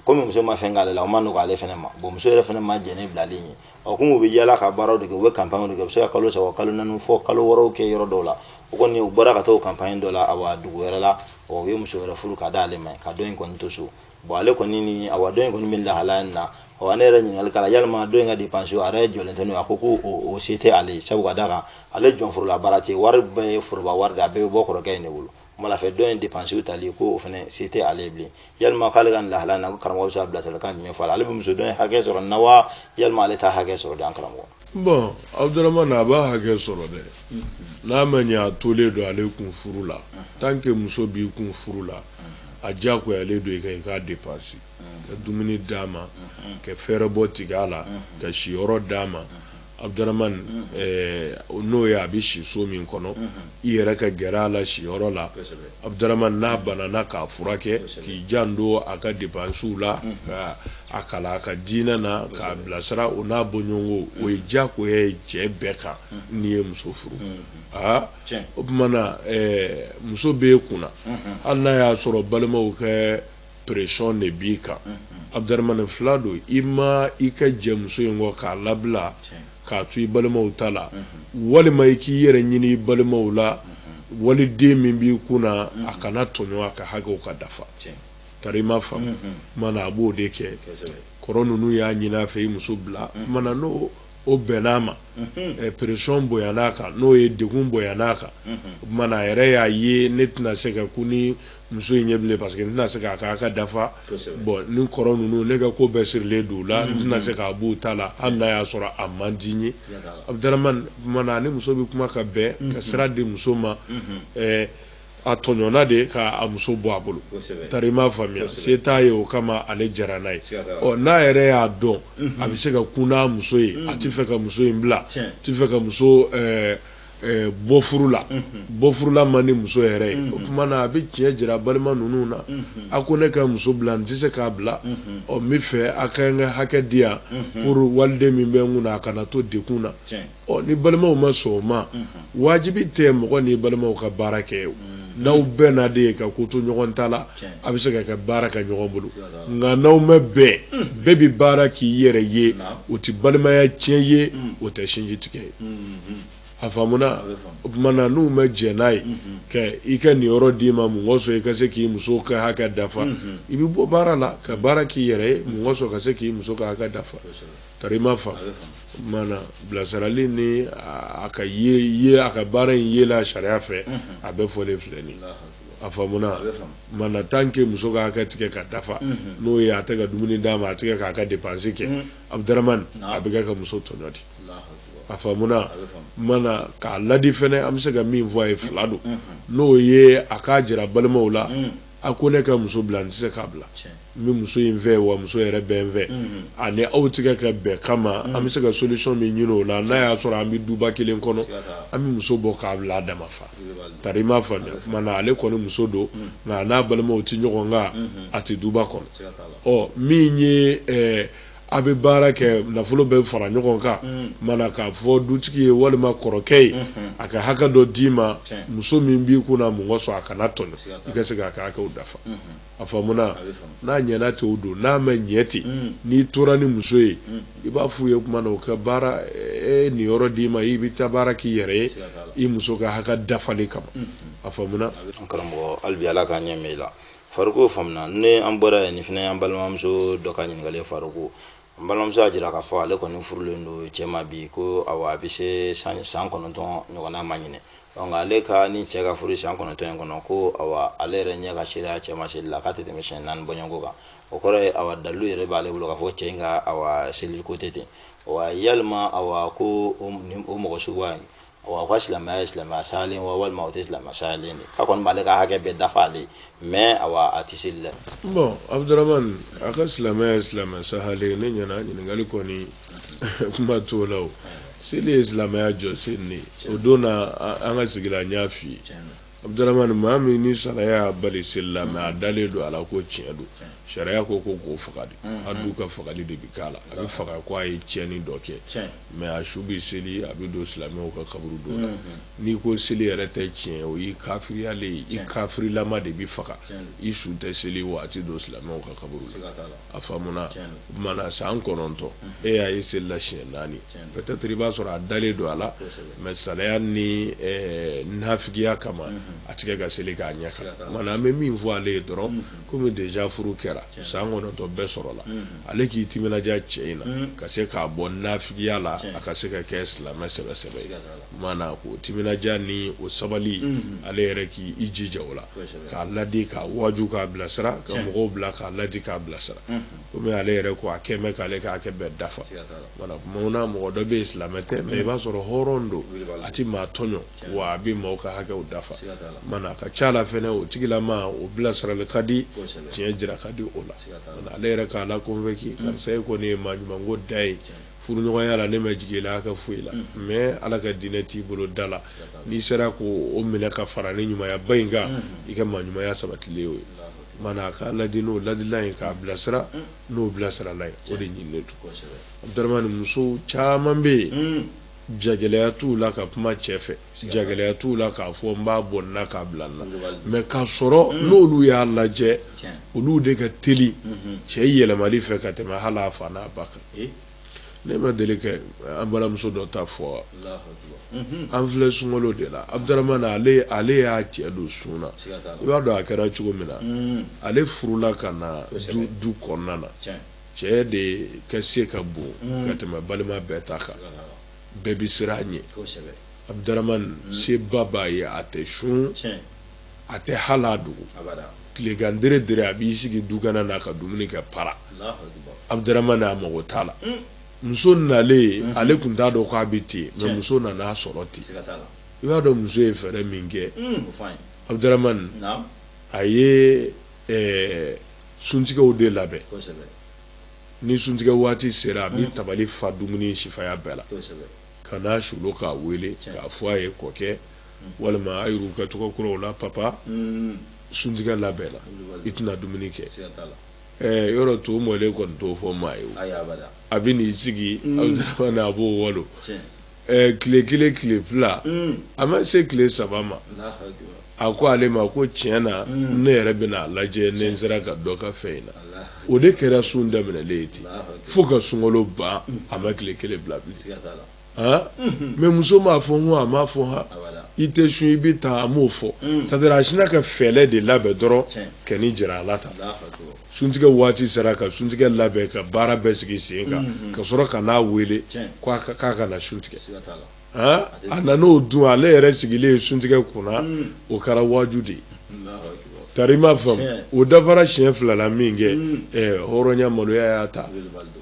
[SPEAKER 2] komi muso ma fɛn k'ale la o ma nɔgɔ ale fɛnɛ ma bon muso yɛrɛ fɛnɛ ma jɛnɛ bilalen ye komi u bɛ yala ka baaraw de kɛ u bɛ campagne de kɛ u bɛ se ka kalo 3 kalo 4 fɔ kalo 6 kɛ yɔrɔ dɔw la o kɔni u bɔra ka taa o campagne dɔ la awa dugu wɛrɛ la u ye muso wɛrɛ furu ka d'ale ma ka dɔ in kɔni to so bon ale kɔni ni awa dɔ in kɔni bɛ lahalaya in na ne yɛrɛ ɲininkali kɛla yalima dɔ in ka dépense a yɛrɛ jɔlen tɛ n'o ye a ko ko o se tɛ ale ye sabu ka d'a kan ale jɔnforola baara tɛ wari bɛɛ ye foroba wari de a bɛɛ bɛ bɔ kɔrɔkɛ in de bolo kumana fɛ dɔ in dépense tali ko o fɛnɛ se tɛ ale ye bilen yalima k'ale ka nin lahalaya in na ko karamɔgɔ bɛ se ka bilasiralikan jumɛn fɔ a la ale bɛ muso dɔ in hakɛ sɔrɔ nin na wa yalima ale t'a hakɛ sɔrɔ de an karamɔgɔ.
[SPEAKER 3] bon Abdurahmane a b'a hakɛ sɔrɔ dɛ n'a ma ɲɛ a tolen don ale kun furu la tant que muso b'i kun furu la a diyagoyalen don i ka dépense ka dumuni d'a ma ka fɛɛrɛ bɔ tigɛ a la ka siyɔrɔ d'a ma Abdurahmane n'o ye a bɛ si so min kɔnɔ i yɛrɛ ka gɛrɛ a la siyɔrɔ la Abdurahmane n'a banana k'a furakɛ k'i jan don a ka dépensew la ka a kala a ka diinɛ na k'a bilasira o n'a bɔɲɔgɔnko o ye diyagoya ye cɛ bɛɛ kan n'i ye muso furu o tumana muso b'e kunna hali n'a y'a sɔrɔ balimaw ka pression de b'i kan Abdurahmane fila don i ma i ka jɛ muso in kɔ k'a labila k'a to i balimaw ta la walima i k'i yɛrɛ ɲini i balimaw la waliden min b'i kunna a kana tɔɲɔ a ka hakɛw ka dafa tari ma faamu mana a b'o de kɛ kɔrɔ ninnu y'a ɲini a fɛ i muso bila mana n'o o bɛnn'a ma pression bonyana kan n'o ye degun bonyana kan mana a yɛrɛ y'a ye ne tɛna se ka ku ni muso in ɲɛ bilen parce que n tɛna se k'a ka dafa bon ni kɔrɔ ninnu ne ka ko bɛɛ sirilen don u la n tɛna se k'a b'u ta la hali n'a y'a sɔrɔ a man di n ye Abdurahmane mana ni muso bɛ kuma ka bɛn ka sira di muso ma a tɔɲɔna de k'a muso bɔ a bolo tari ma faamuya se t'a ye o kama ale jara n'a ye n'a yɛrɛ y'a dɔn a bɛ se ka kun n'a muso ye a tɛ fɛ ka muso in bila a tɛ fɛ ka muso bɔ furu la bɔ furula man di muso yɛrɛ ye o kuma na a bɛ tiɲɛ jira balima ninnu na a ko ne ka muso bila n tɛ se k'a bila n bɛ fɛ a ka n ka hakɛ di yan pour waliden min bɛ n kunna a kana to dekun na ni balimaw ma sɔn o ma wajibi tɛ mɔgɔ ni balimaw ka baara kɛ n'aw bɛɛ na de ka ko to ɲɔgɔn ta la a bɛ se ka kɛ baara ka ɲɔgɔn bolo nka n'aw ma bɛn bɛɛ bi baara k'i yɛrɛ ye o tɛ balimaya tiɲɛ ye o tɛ sinji tigɛ ye a faamuna o tuma na n'u ma jɛ n'a ye ka i ka nin yɔrɔ d'i ma mun kɔsɔn i ka se k'i muso ka hakɛ dafa i bɛ bɔ baara la ka baara k'i yɛrɛ ye mun kɔsɔn ka se k'i muso ka hakɛ dafa tari ma fa mana bilasirali ni a ka ye a ka baara in yela sariya fɛ a bɛ fɔlen filɛ nin a faamuna mana tant que muso ka hakɛ tigɛ ka dafa n'o ye a tɛ ka dumuni d'a ma a tɛ k'a ka dépense kɛ Abdramane a bɛ kɛ ka muso tɔɲɔ di a faamuna mana k'a ladi fɛnɛ an bɛ se ka min fɔ a ye fila don n'o ye a k'a jira balimaw la a ko ne ka muso bila n tɛ se k'a bila n bɛ muso in fɛ wa muso yɛrɛ bɛ n fɛ ani aw tigɛ ka bɛn kama an bɛ se ka solution min ɲini o la n'a y'a sɔrɔ an bɛ duba kelen kɔnɔ an bɛ muso bɔ k'a bila a dama fa tari ma faamuya mana ale kɔni muso don nka n'a balimaw tɛ ɲɔgɔn kan a tɛ duba kɔnɔ min ye a bɛ baara kɛ nafolo bɛ fara ɲɔgɔn kan mana k'a fɔ dutigi ye walima kɔrɔkɛ ye a ka hakɛ dɔ d'i ma muso min b'i kunna mun kɔsɔn a kana tɔɲɔ i ka se k'a ka hakɛw dafa a faamuna n'a ɲɛna t'o don n'a ma ɲɛ ten n'i tora ni muso ye i b'a f'u ye kuma na o ka baara nin yɔrɔ d'i ma i bɛ taa baara k'i yɛrɛ ye i muso ka hakɛ dafali kama a faamuna
[SPEAKER 2] karamɔgɔ hali bi ala k'a ɲɛ mɛn i la Faruku faamuna ni an bɔra yen nin fana y'an balimamuso dɔ ka ɲininkali Faruku an balimamuso y'a jira k'a fɔ ale kɔni furulen don cɛ ma bi ko awa a bɛ se san 9 ɲɔgɔnna ma ɲinɛ ale ka ni cɛ ka furu san 9 in kɔnɔ ko awa ale yɛrɛ ɲɛ ka seereya cɛ ma seli la k'a tɛ tɛmɛ siɲɛ 4 bɔɲɔgɔnko kan o kɔrɔ ye awa dalilu yɛrɛ b'ale bolo k'a fɔ cɛ in ka awa seli ko tɛ ten wa yalima awa ko o mɔgɔ suguya in awa ka silamɛya ye silamɛya sahalen wa walima o tɛ silamɛya sahalen de k'a kɔni b'ale ka hakɛ bɛɛ dafa ale mais awa a tɛ seli la
[SPEAKER 3] bon Abdramane a ka silamɛya ye silamɛya sahalen ne ɲɛna ɲininkali kɔni kuma t'o la o seli ye silamɛya jɔsen de o don na an ka sigi la n y'a f'i ye Abdramane maa min ni sariya y'a bali seli la mais a dalen don a la ko tiɲɛ don sariya ko k'o faga de a dun ka fagali de bi k'a la a bɛ faga ko a ye tiɲɛni dɔ kɛ mais a su bɛ seli a bɛ don silamɛw ka kaburu dɔ la n'i ko seli yɛrɛ tɛ tiɲɛ o y'i kafiriyalen i kafirilama de bi faga i su tɛ seli wa a tɛ don silamɛw ka kaburu la a faamuna o kumana san 9 e y'a ye seli la siɲɛ 4 peut-être i b'a sɔrɔ a dalen don a la mais salaya ni nafigiya kama a tigɛ ka seli k'a ɲɛ kan mana an bɛ min fɔ ale ye dɔrɔn komi déjà furu kɛra san 9 bɛɛ sɔrɔla ale k'i timinaja cɛ in na ka se k'a bɔ nafigiya la a ka se ka kɛ silamɛ sɛbɛsɛbɛ ye mana ko timinaja ni o sabali ale yɛrɛ k'i jija o la k'a ladi k'a waju k'a bilasira ka mɔgɔw bila k'a ladi k'a bilasira komi ale yɛrɛ ko a kɛmɛ k'ale k'a kɛ bɛɛ dafa mana kumana mɔgɔ dɔ bɛ yen silamɛ tɛ mais i b'a sɔrɔ hɔrɔn don a ti maa tɔɲɔ wa a bɛ maaw ka hakɛw dafa mana ka ca la fɛnɛ o tigilama o bilasirali ka di tiɲɛ jira ka di o la ale yɛrɛ k'a la convaincu karisa e kɔni ye maa ɲumanko da ye furuɲɔgɔnya la ne ma jigin i la ka foyi la mais ala ka diinɛ t'i bolo da la n'i sera k'o minɛ ka fara ni ɲumanya ba in kan i ka maa ɲumanya sabatilen y'o ye mana k'a ladi n'o ladila ye k'a bilasira n'o bilasirala ye o de ɲinilen don Abdramane muso caman bɛ yen jagɛlɛya t'u la ka kuma cɛ fɛ jagɛlɛya t'u la k'a fɔ n b'a bɔ n na k'a bila n na mais k'a sɔrɔ n'olu y'a lajɛ olu de ka teli cɛ yɛlɛmali fɛ ka tɛmɛ hali a fa n'a ba kan ne ma deli kɛ an balimamuso dɔ ta fɔ an filɛ sunkalo de la Abdramane ale y'a cɛ don sun na i b'a dɔn a kɛra cogo min na ale furula ka na du kɔnɔna na cɛ de ka se ka bon ka tɛmɛ balima bɛɛ ta kan bɛɛ bi siran a ɲɛ Abdramane seba b'a ye a tɛ sun a tɛ hali a dogo tilegan dere a b'i sigi dukana n'a ka dumuni kɛ para Abdramane a mago t'a la muso nalen ale tun t'a dɔn k'a bɛ ten mais muso nana sɔrɔ ten i b'a dɔn muso ye fɛɛrɛ min kɛ Abdramane a ye suntigɛw de labɛn ni suntigɛ waati sera a bɛ tabali fa dumuni sifaya bɛɛ la ka n'a sulo k'a wele k'a fɔ a ye kɔkɛ walima a y'u kɛ tɔgɔ kuraw la papa suntigɛ labɛn la i tɛna dumuni kɛ yɔrɔ to mɔlen kɔni t'o fɔ maa ye o a bɛ n'i sigi Abdramane a b'o walo tile 1 tile 2 a ma se tile 3 ma a ko ale ma ko tiɲɛ na ne yɛrɛ bɛna lajɛ ne n sera ka dɔ ka fɛn in na o de kɛra sun daminɛlen ten fo ka sunkalo ban a ma tile kelen bila bilen mais muso m'a fɔ n ko a m'a fɔ ha i tɛ sun i bɛ taa a m'o fɔ c'est-à-dire a sina ka fɛɛrɛ de labɛn dɔrɔn ka ni jira ala ta suntigɛ waati sera ka suntigɛ labɛn ka baara bɛɛ sigi sen kan ka sɔrɔ ka n'a wele k'a ka na suntigɛ a nan'o dun ale yɛrɛ sigilen suntigɛ kunna o kɛra waaju de ye tari ma faamu o dafara siɲɛ fila la min kɛ hɔrɔnya maloya y'a ta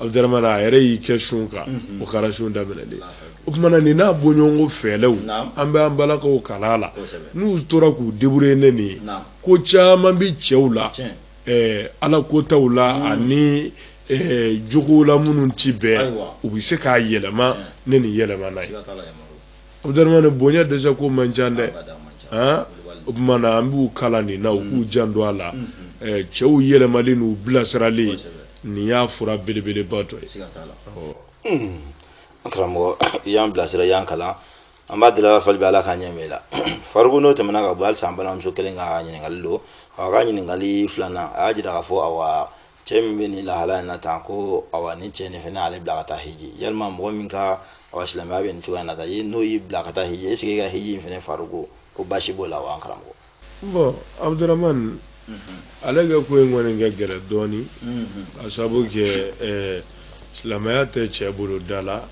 [SPEAKER 3] Abdramane a yɛrɛ y'i kɛ sun kan o kɛra sun daminɛlen o kumana nin n'a bɔɲɔgɔnko fɛɛlɛw an bɛ an balakaw kala la n'u tora k'u débrouiller ne nin ye ko caman bi cɛw la ala kotaw la ani jogow la minnu ti bɛn u bɛ se k'a yɛlɛma ne nin yɛlɛmana ye Abdramane bonya dɛsɛ ko man ca dɛ o kumana an b'u kala nin na u k'u janto a la cɛw yɛlɛmali n'u bilasirali nin y'a fura belebeleba dɔ ye
[SPEAKER 2] karamɔgɔ i y'an bilasira y'an kalan an b'a deli ala fali bɛ ala k'a ɲɛ mɛn la Fariku n'o tɛmɛna ka bɔ halisa an balimamuso kelen ka ɲininkali don a ka ɲininkali filanan a y'a jira k'a fɔ awa cɛ min bɛ nin lahala in na tan ko awa ni cɛ nin fɛnɛ ale bila ka taa hiji yalima mɔgɔ min ka awa silamɛya bɛ nin cogoya in na tan n'o y'i bila ka taa hiji est ce que i ka hiji in fɛnɛ Fariku ko basi b'o la wa an karamɔgɔ
[SPEAKER 3] bon Abdramane ale ka ko in kɔni ka gɛlɛn dɔɔni a sababu kɛ silamɛya tɛ cɛ bolo da la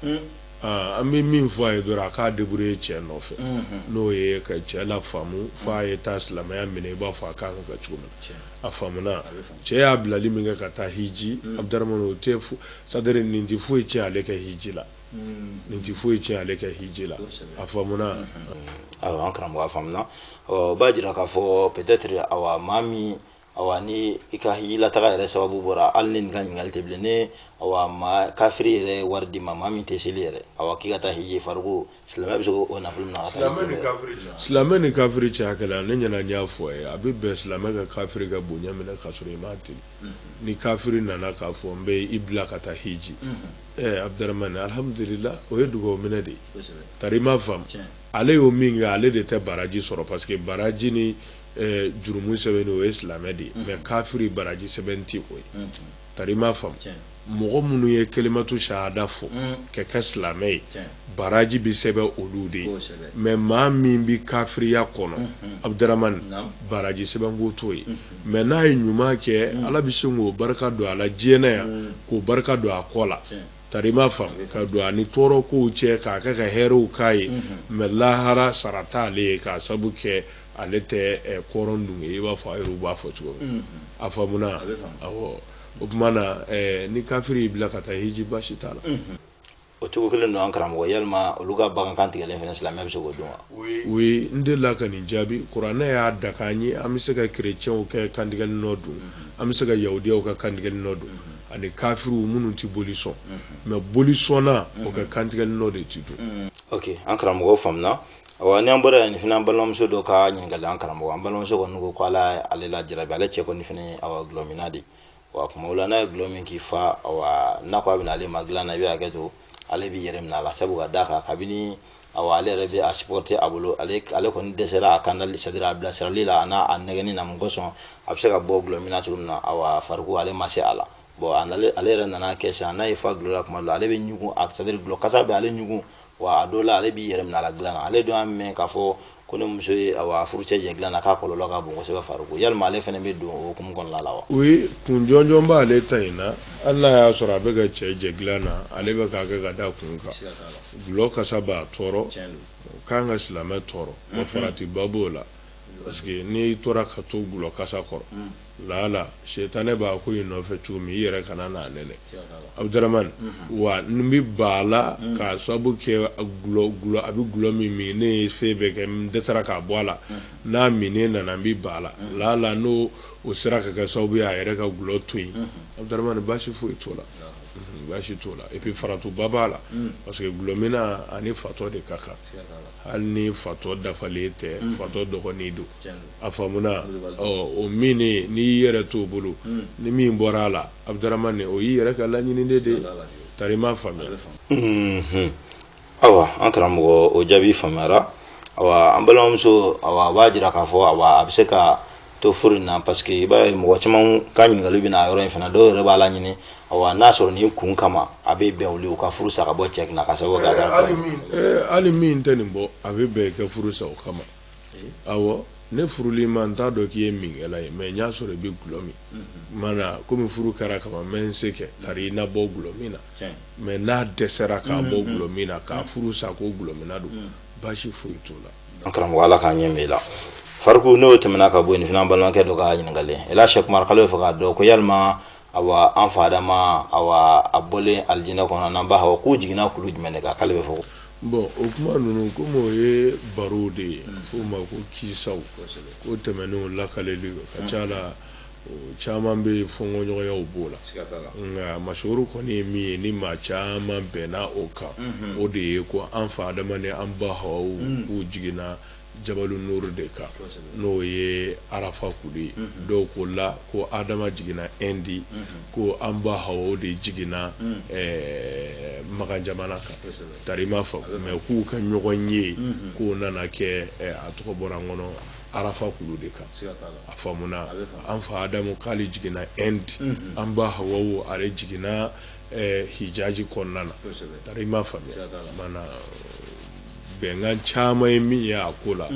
[SPEAKER 3] an bɛ min fɔ a ye dɔrɔn a k'a débrouiller cɛ nɔfɛ n'o ye ka cɛ la faamu f'a ye taa silamɛya minɛ i b'a fɔ a kan ka kɛ cogo min a faamuna cɛ y'a bilali min kɛ ka taa hiji Abdramane o tɛ c'est-à-dire nin tɛ foyi tiɲɛ ale ka hiji la nin tɛ foyi tiɲɛ ale ka hiji la a faamuna
[SPEAKER 2] awa an karamɔgɔ a faamuna o b'a jira k'a fɔ peut-être awa maa min awa ni i ka hijila taga yɛrɛ sababu bɔra hali ni nin ka ɲininkali tɛ bilen ne awa maa kafiri yɛrɛ wari di ma maa min tɛ seli yɛrɛ awa k'i ka taa hiji Fariku silamɛya bɛ se k'o nafolo minɛ ka taa
[SPEAKER 3] silamɛ ni kafiri cɛ hakɛ la ne ɲɛna n y'a fɔ a ye a bɛ bɛn silamɛ ka kafiri ka bonya minɛ k'a sɔrɔ i m'a deli ni kafiri nana k'a fɔ n bɛ i bila ka taa hiji Abdramane alhamdulillah o ye dugawu minɛ de ye tari i m'a faamu ale y'o min kɛ ale de tɛ baraji sɔrɔ parce que baraji ni jurumu sɛbɛnni o ye silamɛ de ye mais kafiri baraji sɛbɛn ti o ye tari i m'a faamu mɔgɔ minnu ye kelimatu shahada fɔ ka kɛ silamɛ ye baraji bɛ sɛbɛn olu de ye mais maa min bɛ kafiriya kɔnɔ Abdramane baraji sɛbɛn ko t'o ye mais n'a ye ɲuman kɛ ala bɛ se k'o barika don a la diɲɛ yan k'o barika don a kɔ la tari i m'a faamu ka don ani tɔɔrɔ kow cɛ k'a kɛ ka hɛrɛw k'a ye mais lahara sara t'ale ye k'a sabu kɛ ale tɛ kɔrɔn dun ye i b'a fɔ a yɛrɛw b'a fɔ cogo min a faamuna awɔ o kumana ni kafiri y'i bila ka taa hiji basi t'a la
[SPEAKER 2] o cogo kelen don an karamɔgɔ yalima olu ka bagan kan tigɛlen fɛnɛ silamɛya bɛ se k'o dun wa
[SPEAKER 3] oui n delila ka nin jaabi kuranɛ y'a da k'an ye an bɛ se ka kerecɛnw kɛ kantigɛli nɔ dun an bɛ se ka yahudiyaw ka kantigɛli nɔ dun ani kafiriw minnu ti boli sɔn mais boli sɔnna o ka kantigɛli nɔ de ti dun
[SPEAKER 2] ok an karamɔgɔ faamuna awa ni an bɔra yen fana an balimamuso dɔ ka ɲininkali an karamɔgɔ an balimamuso kɔni ko ala ale la jarabi ale cɛ kɔni fana awa gulɔmina de wa kuma o la n'a ye gulɔ min k'i fa awa n'a ko a bɛna ale ma dilan na i bɛ hakɛ to ale b'i yɛrɛ minɛ a la sabu ka d'a kan kabini awa ale yɛrɛ bɛ a supporter a bolo ale kɔni dɛsɛra a kan c'est-à-dire a bilasirali la a n'a nɛgɛnni na mun kosɔn a bɛ se ka bɔ gulɔmina cogo min na awa Fariku ale ma se a la bon ale yɛrɛ nana kɛ sisan n'a ye fa gulɔ la kuma dɔ la ale bɛ ɲugun c'est-à-dire gulɔ kasa bɛ ale ɲugun wa a dɔw la ale b'i yɛrɛ minɛ a la dilan na ale dun y'a mɛn k'a fɔ ko ni muso ye awa furucɛ jɛ dilan na k'a kɔlɔlɔ ka bon kosɛbɛ Fariku yalima ale fɛnɛ bɛ don o hukumu kɔnɔna la wa
[SPEAKER 3] oui kun jɔnjɔn b'ale ta in na hali n'a y'a sɔrɔ a bɛ ka cɛ jɛ dilan na ale bɛ k'a kɛ ka da kun kan gulɔ kasa b'a tɔɔrɔ k'an ka silamɛ tɔɔrɔ wa faratiba b'o la parce que n'i tora ka to gulɔ kasa kɔrɔ lala shetane b'a ko in nɔfɛ cogo min i yɛrɛ kana n'a nɛnɛ Abdramane wa n bɛ ba la k'a sababu kɛ a bɛ gulɔ min min ne ye fɛn bɛɛ kɛ n dɛsɛra k'a bɔ a la n'a minnen nana n bɛ ba la lala n'o sera ka kɛ sababu ye a yɛrɛ ka gulɔ to yen Abdramane baasi foyi t'o la baasi t'o la et puis faratuba b'a la parce que gulɔmina ani fatɔ de ka kan hali ni fatɔ dafalen tɛ fatɔ dɔgɔnin don a faamuna o min n'i yɛrɛ t'o bolo ni min bɔra a la Abdramane o y'i yɛrɛ ka laɲini de ye tari i m'a faamuya
[SPEAKER 2] awa an karamɔgɔ o jaabi faamuyara awa an balimamuso awa b'a jira k'a fɔ awa a bɛ se ka to furu in na parce que i b'a ye mɔgɔ caman ka ɲininkali bɛ na yɔrɔ in fana dɔw yɛrɛ b'a la ɲini awa n'a sɔrɔ nin kun kama a bɛ bɛn olu ka furu sa ka bɔ cɛ kunna ka sababu kɛ a kɛra
[SPEAKER 3] hali min tɛ nin bɔ a bɛ bɛn i ka furu sa o kama awɔ ne furuli ma n t'a dɔn k'i ye minkɛla ye mais n y'a sɔrɔ i bɛ gulɔ min mana komi furu kɛra kama n bɛ n se kɛ tari i na bɔ gulɔ min na mais n'a dɛsɛra k'a bɔ gulɔ min na k'a furu sa ko gulɔ min na don baasi foyi t'o la.
[SPEAKER 2] an karamɔgɔ ala k'an ɲɛ m'e la fariku n'o tɛmɛna ka bɔ yen fana balimakɛ dɔ ka ɲininkali ela Sheikh Umar k'ale bɛ fɛ k'a dɔn ko yalima awa an fa Adama awa a bɔlen alijinɛ kɔnɔ n'an b'a fɔ k'u jiginna kulu jumɛn de kan k'ale bɛ fɔ.
[SPEAKER 3] bon o kuma ninnu komi o ye barow de ye f'o ma ko kisaw ko tɛmɛnenw lakaleli ka ca la caman bɛ fɔnkɔɲɔgɔnyaw b'o la nka masoro kɔni ye min ye ni maa caman bɛnna o kan o de ye ko an fa Adama ni an ba Hawawu k'u jiginna Jabalu Nur de kan n'o ye Arafa kulu ye dɔw ko la ko Adama jiginna Indi ko an ba Hawawu de jiginna Magan jamana kan tari ma fa mais k'u ka ɲɔgɔn ye k'o nana kɛ a tɔgɔ bɔra n kɔnɔ Arafa kulu de kan a faamuna an fa Adamu k'ale jiginna Indi an ba Hawawu ale jiginna Hijaji kɔnɔna na tari ma faamuya mana bɛnkan caman ye min ye a ko la.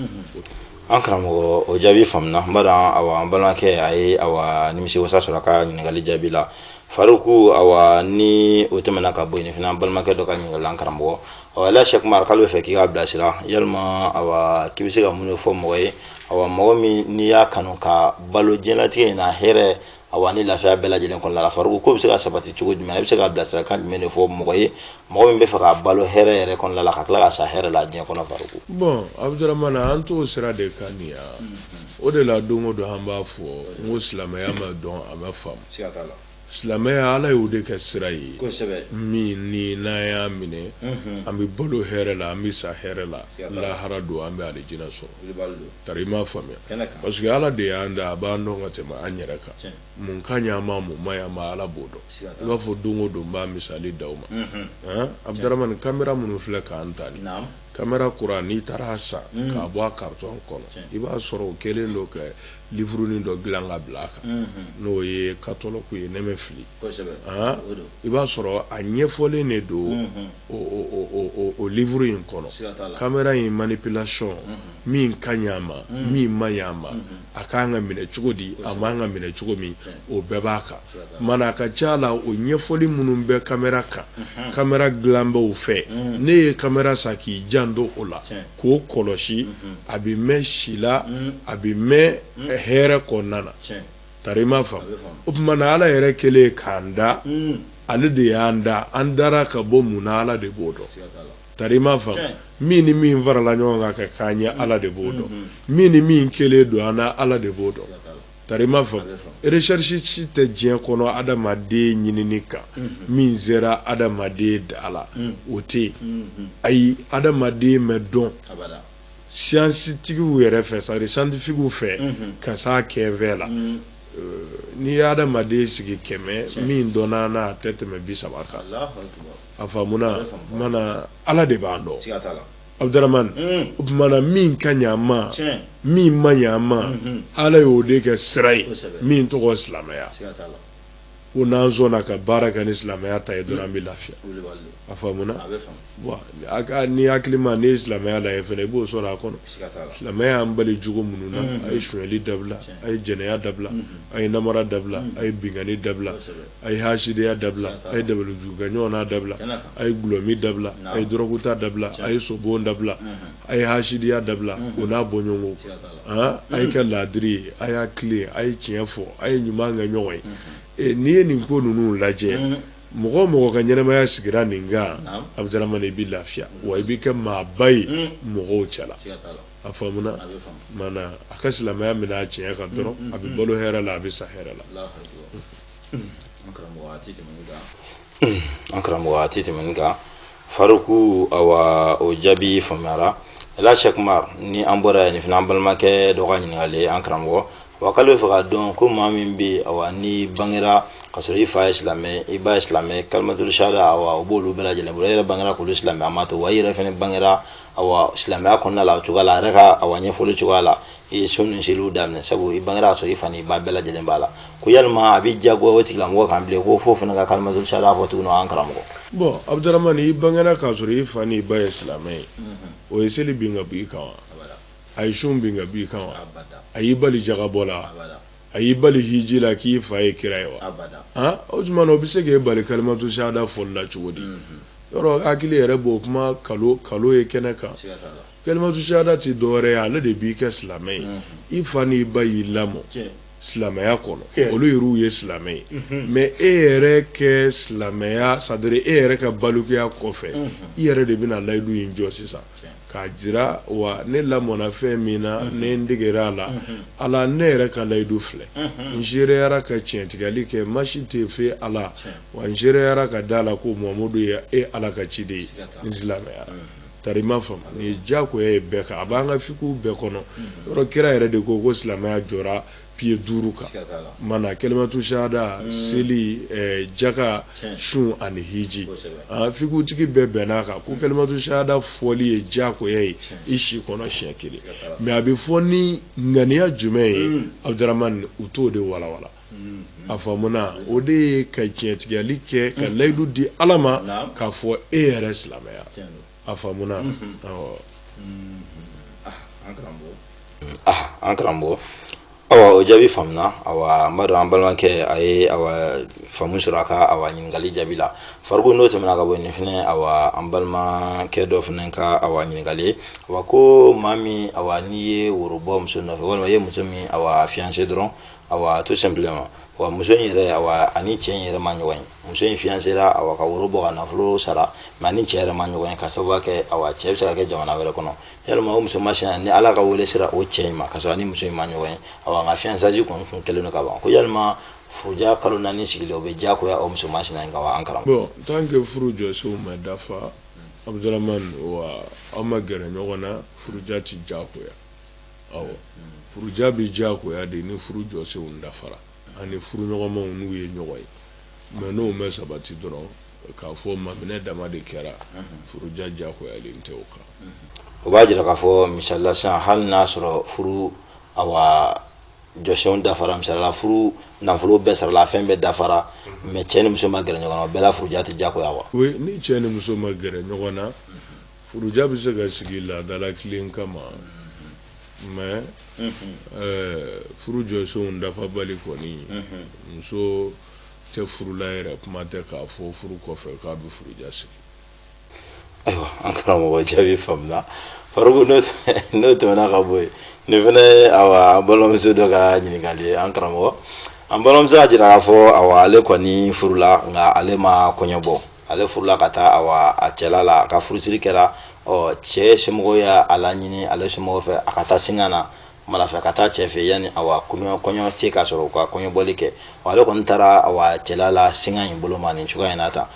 [SPEAKER 2] an karamɔgɔ o jaabi faamuna n b'a dɔn awa an balimakɛ a ye awa nimisi wasa sɔrɔ a ka ɲininkali jaabi la Faruku awa ni o tɛmɛna ka bɔ yen fana an balimakɛ dɔ ka ɲininkali an karamɔgɔ awa ela Sheikh Umar k'ale bɛ fɛ k'i k'a bilasira yalima awa k'i bɛ se ka mun de fɔ mɔgɔ ye awa mɔgɔ min n'i y'a kanu ka balo diɲɛlatigɛ in na hɛrɛ awa ni lafiya bɛɛ lajɛlen kɔnɔna la Faruku ko bɛ se ka sabati cogo jumɛn i bɛ se ka bilasira kan jumɛn de fɔ mɔgɔ ye mɔgɔ min bɛ fɛ ka balo hɛrɛ yɛrɛ kɔnɔna la ka tila ka sa hɛrɛ la diɲɛ kɔnɔ Faruku.
[SPEAKER 3] bon Abdramana an t'o sira de kan nin ya o de la don o don an b'a fɔ n ko silamɛya ma dɔn a ma faamu silamɛya ala y'o de kɛ sira ye min ni n'an y'a minɛ an bɛ balo hɛrɛ la an bɛ sa hɛrɛ la lahara don an bɛ alijinɛ sɔrɔ tari i m'a faamuya parce que ala de y'an da a b'an dɔn ka tɛmɛ an yɛrɛ kan mun ka ɲi an ma mun ma ɲi an ma ala b'o dɔn i b'a fɔ don o don n b'a misali d'aw ma Abdramani kamera minnu filɛ k'an ta nin kamera kura n'i taara a san k'a bɔ a carton kɔnɔ i b'a sɔrɔ o kɛlen don ka livrunin dɔ dilan ka bila a kan n'o ye katɔlɔku ye ne bɛ fili i b'a sɔrɔ a ɲɛfɔlen de don o livre in kɔnɔ kamera in manipulation min ka ɲi a ma min ma ɲi a ma a k'an ka minɛ cogo di a man ka minɛ cogo min o bɛɛ b'a kan mana a ka ca la o ɲɛfɔli minnu bɛ kamera kan kamera dilanbaw fɛ ne ye kamera san k'i janto o la k'o kɔlɔsi a bɛ mɛn si la a bɛ mɛn hɛrɛ kɔnɔna na tari i m'a faamu o tuma na ala yɛrɛ kɛlen k'an da ale de y'an da an dara ka bɔ mun na ala de b'o dɔn tari i m'a faamu min ni min farala ɲɔgɔn kan ka k'an ye ala de b'o dɔn min ni min kɛlen don an na ala de b'o dɔn tari i m'a faamu recherche si tɛ diɲɛ kɔnɔ adamaden ɲinini kan min sera adamaden da la o tɛ yen ayi adamaden mɛ dɔn scientifiques yɛrɛ fɛ c'est-à-dire scientifiques fɛ ka s'a kɛfɛ la n'i ye adamaden sigi 100 min dɔnna n'a tɛ tɛmɛ 30 kan a faamuna mana ala de b'an dɔn Abdramani o tumana min ka ɲi a ma min ma ɲi a ma ala y'o de kɛ sira ye min tɔgɔ silamɛya ko n'an sɔnna ka baara kɛ ni silamɛya ta ye dɔrɔn an bɛ lafiya a faamuna ni hakili ma ne ye silamɛya lajɛ fɛnɛ i b'o sɔrɔ a kɔnɔ silamɛya y'an bali jogo minnu na a ye suɲɛli dabila a ye jɛnɛya dabila a ye namara dabila a ye binkani dabila a ye hasidiya dabila a ye dabalujugukɛ ɲɔgɔnna dabila a ye gulɔmi dabila a ye dɔrɔguta dabila a ye sobon dabila a ye hasidiya dabila o n'a bɔɲɔgɔnko a ye kɛ laadiri ye a y'a tilen a ye tiɲɛ fɔ a ye ɲuman kɛ ɲɔgɔn ye n'i ye nin ko ninnu lajɛ mɔgɔ o mɔgɔ ka ɲɛnamaya sigira nin kan Abdramani i bɛ lafiya wa i bɛ kɛ maaba ye mɔgɔw cɛla a faamuna mana a ka silamɛya minɛ a tiɲɛ kan dɔrɔn a bɛ balo hɛrɛ la a bɛ sa hɛrɛ la.
[SPEAKER 2] an karamɔgɔ a tɛ tɛmɛ nin kan Faruku awa o jaabi faamuyara ela Sheikh Umar ni an bɔra yen fana an balimakɛ dɔ ka ɲininkali an karamɔgɔ wa kalo fa don ko ma min be awa ni bangira kasoro ifa islamé iba islamé kalmatul shahada awa bolu bela jele bolo yere bangira ko islamé amato wa yere fene bangira awa islamé akonna la tugala reka awa nye fulu tugala e sunu silu damne sabu ibangira so ifani ba bela jele bala ko yalma abi jago wati lam wo kamble ko fofu na kalmatul shahada fotu no ankram ko
[SPEAKER 3] bon abdurrahman ibangira kasoro ifani ba islamé o eseli binga bi kawa ay shum binga bi kawa ay bali jagabola ay bali hijila ki faye kiraywa ha ojman obisege bali kalmatu shahada folla chudi yoro akili yere bo kuma kalo ye keneka kalmatu shahada ti dore ya le de bi ke islamay ifani bayi lamo islamaya kono olu yiru ye islamay mais ere ke islamaya sadere ere ka balukiya kofe yere de bina laydu injo sisa ka jira wa ne lamona fe mina ne ndigera la ala ne yɛrɛ ka layidu filɛ nzereyara ka tiɲɛtigali kɛ masi tɛ fe ala wa nzereyara ka da la ko muhamadu ye ala ka ciden ye ni silamɛyara tari ma faamu ni ye diyagoya ye bɛɛ kan a b'an ka fikuw bɛɛ kɔnɔ yɔrɔ kira yɛrɛ de ko silamɛya jɔra pied 5 kan mana kalimatu shahada seli jaka sun ani hiji fiku tigi bɛɛ bɛnna kan ko kalimatu shahada fɔli ye diyagoya ye i si kɔnɔ siɲɛ kelen mais a bɛ fɔ ni ŋaniya jumɛn ye abdurrahman u t'o de walawala a faamuna o de ye ka tiɲɛtigɛli kɛ ka layidu di ala ma k'a fɔ e yɛrɛ silamɛya a faamuna
[SPEAKER 2] an karamɔgɔ awa o jaabi famna awa mbado an balimakɛ a ye awa faamu sɔrɔ a ka awa ɲininkali jaabi la farigo n'o tɛmɛna ka bɔ nin fɛnɛ awa an balimakɛ dɔ fɛnɛ ka awa ɲininkali ye awa ko maa min awa n'i ye woro bɔ muso nɔfɛ walima i ye muso min awa fiancé dɔrɔn awa tout simplement wa muso in yɛrɛ awa ani cɛ in yɛrɛ ma ɲɔgɔn ye muso in fiancéra awa ka woro bɔ ka nafolo sara mais ani cɛ yɛrɛ ma ɲɔgɔn ye ka sababu kɛ awa cɛ bɛ se ka kɛ jamana wɛrɛ kɔnɔ yalima o muso masina ni ala ka wele sera o cɛ in ma ka sɔrɔ ani muso in ma ɲɔgɔn ye awa nka fiançage kun kɛlen don ka ban ko yalima furuja kalo 4 sigilen o bɛ diyagoya o muso masina in kan wa an karamɔgɔ.
[SPEAKER 3] bon tant que furu jɔsenw ma dafa abdurrahman wa aw ma gɛrɛ ɲɔgɔn na furuja ti diyagoya awɔ furuja bɛ diyagoya de ni furu jɔsenw dafara ani furu ɲɔgɔnmaw n'u ye ɲɔgɔn ye mais n'o ma sabati dɔrɔn k'a fɔ maminɛ dama de kɛra furuja diyagoyalen tɛ o kan.
[SPEAKER 2] o b'a jira k'a fɔ misalila sisan hali n'a sɔrɔ furu awa jɔsenw dafara misalila furu nafolo bɛɛ sarala fɛn bɛɛ dafara mais cɛ ni muso ma gɛrɛ ɲɔgɔn na o bɛɛ la furuja tɛ diyagoya wa.
[SPEAKER 3] oui ni cɛ ni muso ma gɛrɛ ɲɔgɔn na furuja bɛ se ka sigi laadala tilen kama mais furu jɔsenw dafabali kɔni muso tɛ furula yɛrɛ kuma tɛ k'a fɔ furu kɔfɛ k'a bɛ furuja sigi.
[SPEAKER 2] ayiwa an karamɔgɔ jaabi faamuna farigo n'o tɛmɛna ka bɔ yen nin fɛnɛ ye awa an balimamuso dɔ ka ɲininkali ye an karamɔgɔ an balimamuso y'a jira k'a fɔ awa ale kɔni furula nka ale ma kɔɲɔ bɔ ale furula ka taa awa a cɛla la a ka furusiri kɛra cɛ somɔgɔw y'a laɲini ale somɔgɔw fɛ a ka taa singa na malafɛ ka taa cɛ fɛ yanni awa kɔɲɔ se ka sɔrɔ u ka kɔɲɔbɔli kɛ ale kɔni taara awa cɛla la singa in bolo ma nin cogoya in na tan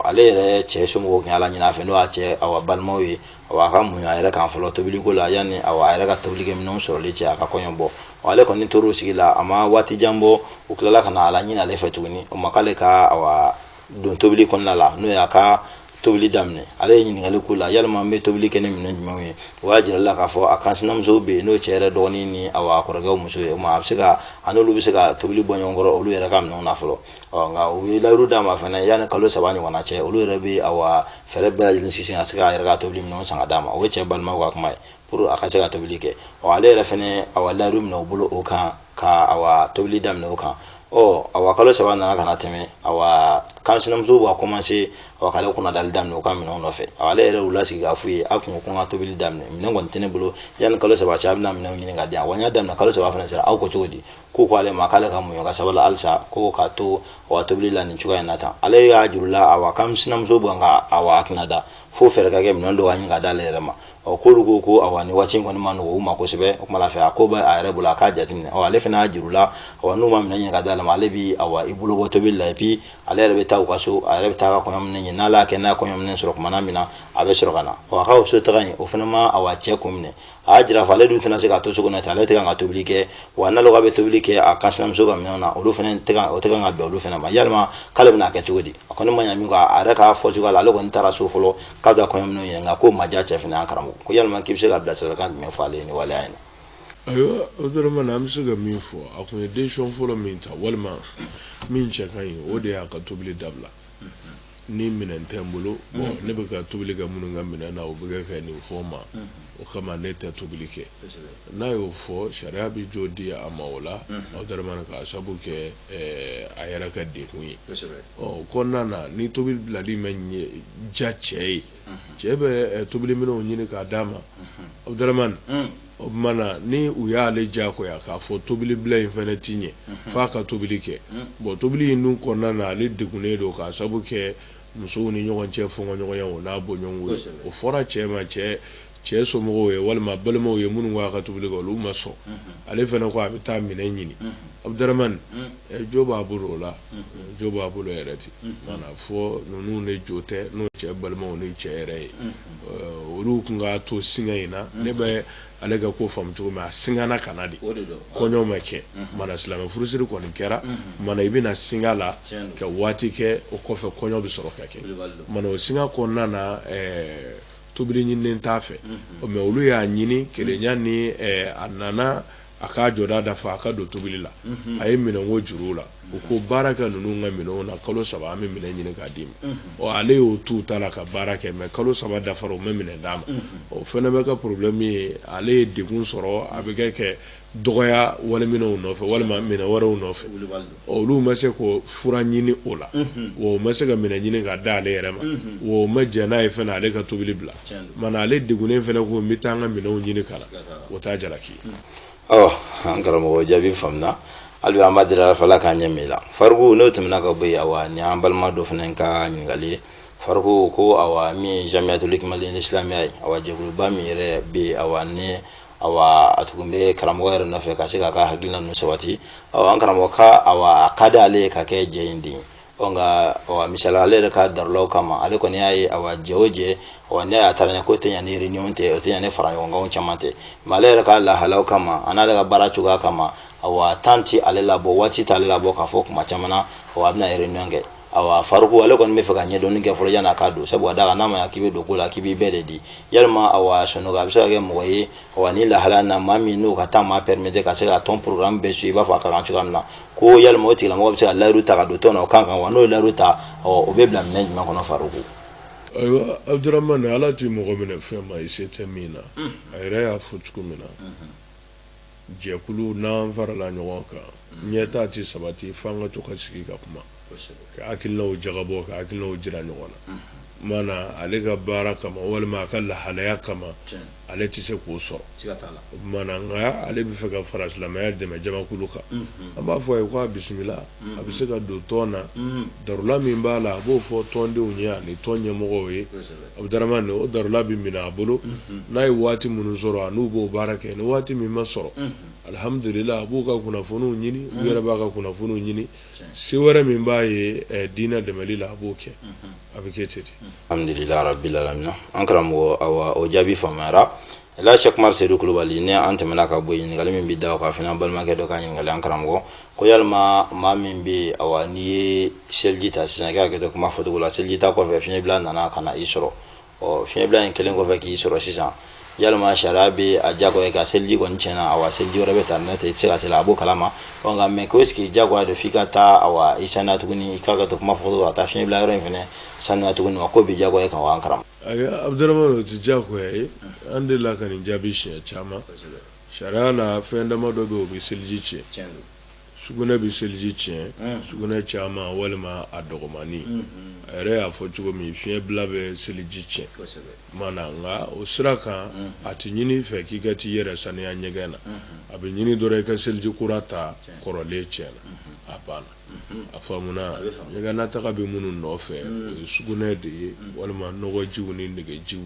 [SPEAKER 2] ale yɛrɛ cɛ somɔgɔw kun ala ɲini a fɛ n'o y'a cɛ awa balimaw ye awa a ka muɲu a yɛrɛ kan fɔlɔ tobiliko la yanni awa a yɛrɛ ka tobilikɛminɛnw sɔrɔli cɛ a ka kɔɲɔ bɔ ale kɔni tor'o sigi la a ma waati jan bɔ u tilala ka na ala ɲini ale fɛ tuguni o ma k'ale ka awa don tobili kɔnɔna la n'o y'a ka tobili daminɛ ale ye ɲininkali k'u la yalima n bɛ tobili kɛ ni minɛn jumɛnw ye o y'a jira la k'a fɔ a kansinamusow bɛ yen n'o cɛ yɛrɛ dɔgɔnin ni awa kɔrɔkɛw muso ye o ma a bɛ se ka a n'olu bɛ se ka tobili bɔ ɲɔgɔn kɔrɔ olu yɛrɛ ka minɛnw na fɔlɔ nka u ye layiru d'a ma fɛnɛ yanni kalo 3 ɲɔgɔnna cɛ olu yɛrɛ bɛ awa fɛɛrɛ bɛɛ lajɛlen sigi ka se k'a yɛrɛ ka tobili minɛnw san ka d'a ma o ye cɛ balimaw ka kuma ye pour a ka se ka tobili kɛ ale yɛrɛ fɛnɛ awa layiru minɛ u bolo o kan ka awa tobili daminɛ o kan awa kalo 3 nana ka na tɛmɛ awa kansinamusow b'a commencé awa k'ale kunna dali daminɛ u ka minɛnw nɔfɛ ale yɛrɛ y'u lasigi k'a f'u ye a kun ko n ka tobili daminɛ minɛn kɔni tɛ ne bolo yanni kalo 3 cɛ a bɛna minɛnw ɲini ka di yan wa n y'a daminɛ kalo 3 fana sera aw ko cogo di ko ale ma k'ale ka muɲu ka sabali halisa ko k'a to awa tobili la nin cogoya in na tan ale y'a juru la awa kansinamusow bɛ ka awa hakilina da fo fɛɛrɛ ka kɛ minɛn dɔ ka ɲini ka d'ale yɛrɛ ma k'olu ko ko awa ni waati in kɔni ma nɔgɔ u ma kosɛbɛ o kuma la fɛ a ko bɛ a yɛrɛ bolo a k'a jateminɛ ale fana y'a juru la awa n'u ma minɛn ɲini ka d'ale ma ale bi awa i bolo bɔ tobili la et puis ale yɛrɛ bɛ taa u ka so a yɛrɛ bɛ taa ka kɔɲɔminɛn ɲini n'ale y'a kɛ n'a ye kɔɲɔminɛn sɔrɔ kumana min na a bɛ sɔrɔ ka na a ka o so taga in o fana ma awa cɛ kun minɛ a jira fa ale dun tɛna se ka to so kɔnɔ ten ale tɛ kan ka tobili kɛ wa n'ale ka bɛ tobili kɛ a kansinamuso ka minɛnw na olu fana tɛ kan ka bɛn olu fana ma yalima k'ale bɛna kɛ cogo di a kɔni ma ɲa min kɔ a yɛrɛ k'a fɔ cogoya la ale kɔni taara so fɔlɔ k'a bɛ taa kɔɲɔminɛnw ɲini nka ko ma diya cɛ fana an karamɔgɔ ko yalima k'i bɛ se ka bilasiralikan jumɛn fɔ ale ye ni waleya in na.
[SPEAKER 3] ayiwa o dɔrɔn ma na an bɛ se ka min fɔ a kun ye décision fɔlɔ min ta walima min cɛ ka ɲi o de y'a ka tobili dabila ni minɛn tɛ n bolo ne bɛ ka tobili kɛ minnu ka minɛn na o bɛ kɛ nin fɔ ma o kama ne tɛ tobili kɛ n'a y'o fɔ sariya bɛ jo di a ma o la aw dɔrɔn ma k'a sabu kɛ a yɛrɛ ka dekun ye o kɔnɔna na ni tobili bilali ma ja cɛ ye cɛ bɛ tobili minɛnw ɲini k'a d'a ma aw dɔrɔn ma o mana ni u y'ale diyagoya k'a fɔ tobili bila in fana ti ɲɛ f'a ka tobili kɛ bon tobili in dun kɔnɔna na ale degunnen don k'a sabu kɛ musow ni ɲɔgɔn cɛ fɔɲɔgɔnya o n'a bɔɲɔgɔnko ye o fɔra cɛ ma cɛ somɔgɔw ye walima balimaw ye minnu k'a ka tobili kɛ olu ma sɔn ale fana ko a bɛ taa minɛn ɲini Abdurahmane jo b'a bolo o la jo b'a bolo yɛrɛ ten mana fɔ ninnu de jo tɛ n'o cɛ balimaw ni cɛ yɛrɛ ye olu kun ka to singa in na ne bɛ ale ka ko faamu cogo min a singana ka na de kɔɲɔ ma kɛ mana silamɛ furusiri kɔni kɛra mana i bɛna singa la ka waati kɛ o kɔfɛ kɔɲɔ bɛ sɔrɔ ka kɛ mana o singa kɔnɔna na tobili ɲininen t'a fɛ mais olu y'a ɲini kelenya ni a nana a k'a jɔda dafa a ka don tobili la a ye minɛnko juru la u ko baara kɛ ninnu ka minɛnw na kalo 3 an bɛ minɛn ɲini k'a d'i ma ale y'o t'u ta la ka baara kɛ mais kalo 3 dafara o ma minɛn d'a ma o fana bɛ ka problème ye ale ye degun sɔrɔ a bɛ kɛ dɔgɔya waleminɛw nɔfɛ walima minɛn wɛrɛw nɔfɛ olu ma se ko fura ɲini o la o ma se ka minɛn ɲini ka da ale yɛrɛ ma o ma jɛ n'a ye fana ale ka tobili bila mana ale degunnen fana ko n bɛ taa an ka minɛnw ɲini ka na o t'a jalaki
[SPEAKER 2] an karamɔgɔ jaabi faamuna hali bi an b'a deli ala fɛ ala k'an ɲɛ min la fariku n'o tɛmɛna ka bɔ yen awa ni an balima dɔ fana ka ɲininkali ye fariku ko awa min ye jamiyatul hikmatul islamiya ye awa jɛkuluba min yɛrɛ bɛ yen awa ni awa a tun bɛ karamɔgɔ yɛrɛ nɔfɛ ka se k'a ka hakilina ninnu sabati awa an karamɔgɔ ka awa a ka di ale ye ka kɛ jɛ in den nka misali ale yɛrɛ ka darulaw kama ale kɔni y'a ye awa jɛ o jɛ ne y'a taara ɲɛ ko tɛ ɲɛ ni réunion tɛ o tɛ ɲɛ ni fara ɲɔgɔnkanw caman tɛ mais ale yɛrɛ ka lahalaw kama a n'ale ka baara cogoya kama awa temps ti ale labɔ waati t'ale labɔ k'a fɔ kuma caman na a bɛna réunion kɛ awa fariku ale kɔni bɛ fɛ ka ɲɛdɔnni kɛ fɔlɔ yan'a ka don sabu a da kan n'a ma k'i bɛ don ko la k'i b'i bɛɛ de di yalima awa Sanogo a bɛ se ka kɛ mɔgɔ ye awa ni lahala na maa min n'o ka temps ma permettre ka se ka ton programme bɛɛ suivre i b'a fɔ a ka kan cogoya min na ko yalima o tigilamɔgɔ bɛ se ka layiru ta ka don tɔn na o kan wa n'o ye layiru ta o bɛ bila minɛn jumɛn kɔnɔ fariku
[SPEAKER 3] ayiwa Abdurahmane ala ti mɔgɔ minɛ fɛn ma i se tɛ min na a yɛrɛ y'a fɔ cogo min na jɛkulu n'an farala ɲɔgɔn kan ɲɛtaa ti sabati f'an ka to ka sigi ka kuma ka hakilinaw jagabɔ ka hakilinaw jira ɲɔgɔn na mana ale ka baara kama walima a ka lahalaya kama ale tɛ se k'o sɔrɔ mana nka ale bɛ fɛ ka fara silamɛya dɛmɛ jamakulu kan an b'a fɔ a ye k'a bisimila a bɛ se ka don tɔn na darula min b'a la a b'o fɔ tɔndenw ye ani tɔn ɲɛmɔgɔw ye Abdurahmane o darula bɛ minɛ a bolo n'a ye waati minnu sɔrɔ a n'u b'o baara kɛ ni waati min ma sɔrɔ alhamdulillah a b'u ka kunnafoniw ɲini u yɛrɛ b'a ka kunnafoniw ɲini se wɛrɛ min b'a ye diinɛ dɛmɛli la a b'o kɛ a bɛ kɛ ten
[SPEAKER 2] alhamdulillah rabbil alamin an karamɔgɔ awa o jaabi faamuyara la Cheikh Umar Seydou Kulubali ni an tɛmɛna ka bɔ ɲininkali min bɛ da o kan fana balimakɛ dɔ ka ɲininkali an karamɔgɔ ko yalima maa min bɛ awa n'i ye seliji ta sisan i ka hakɛto kuma fɔcogo la seliji ta kɔfɛ fiɲɛbila nana ka na i sɔrɔ fiɲɛbila in kelen kɔfɛ k'i sɔrɔ sisan yalima sariya bɛ a diyagoya ka seliji kɔni tiɲɛna awa seliji wɛrɛ bɛ ta n'o tɛ i tɛ se ka seli a b'o kalama nka mais ko est-ce que diyagoya don f'i ka taa awa i sanuya tuguni i ka hakɛto kuma fɔcogo la ka taa fiɲɛbila yɔrɔ in fana sanuya tuguni wa ko bɛ diyagoya kan wa an karamɔgɔ
[SPEAKER 3] Abdurahmane o tɛ diyagoya ye an delila ka nin jaabi siɲɛ caman sariya la fɛn dama dɔ bɛ yen o bɛ seliji tiɲɛ sugunɛ bɛ seliji tiɲɛ sugunɛ caman walima a dɔgɔmani a yɛrɛ y'a fɔ cogo min fiɲɛbila bɛ seliji tiɲɛ mana nka o sira kan a tɛ ɲini fɛ k'i ka t'i yɛrɛ sanuya ɲɛgɛn na a bɛ ɲini dɔrɔn i ka seliji kura ta kɔrɔlen tiɲɛna a banna afamuna ɲɛgɛnna taga bɛ minnu nɔfɛ o ye sugunɛ de ye walima nɔgɔjiw ni nɛgɛjiw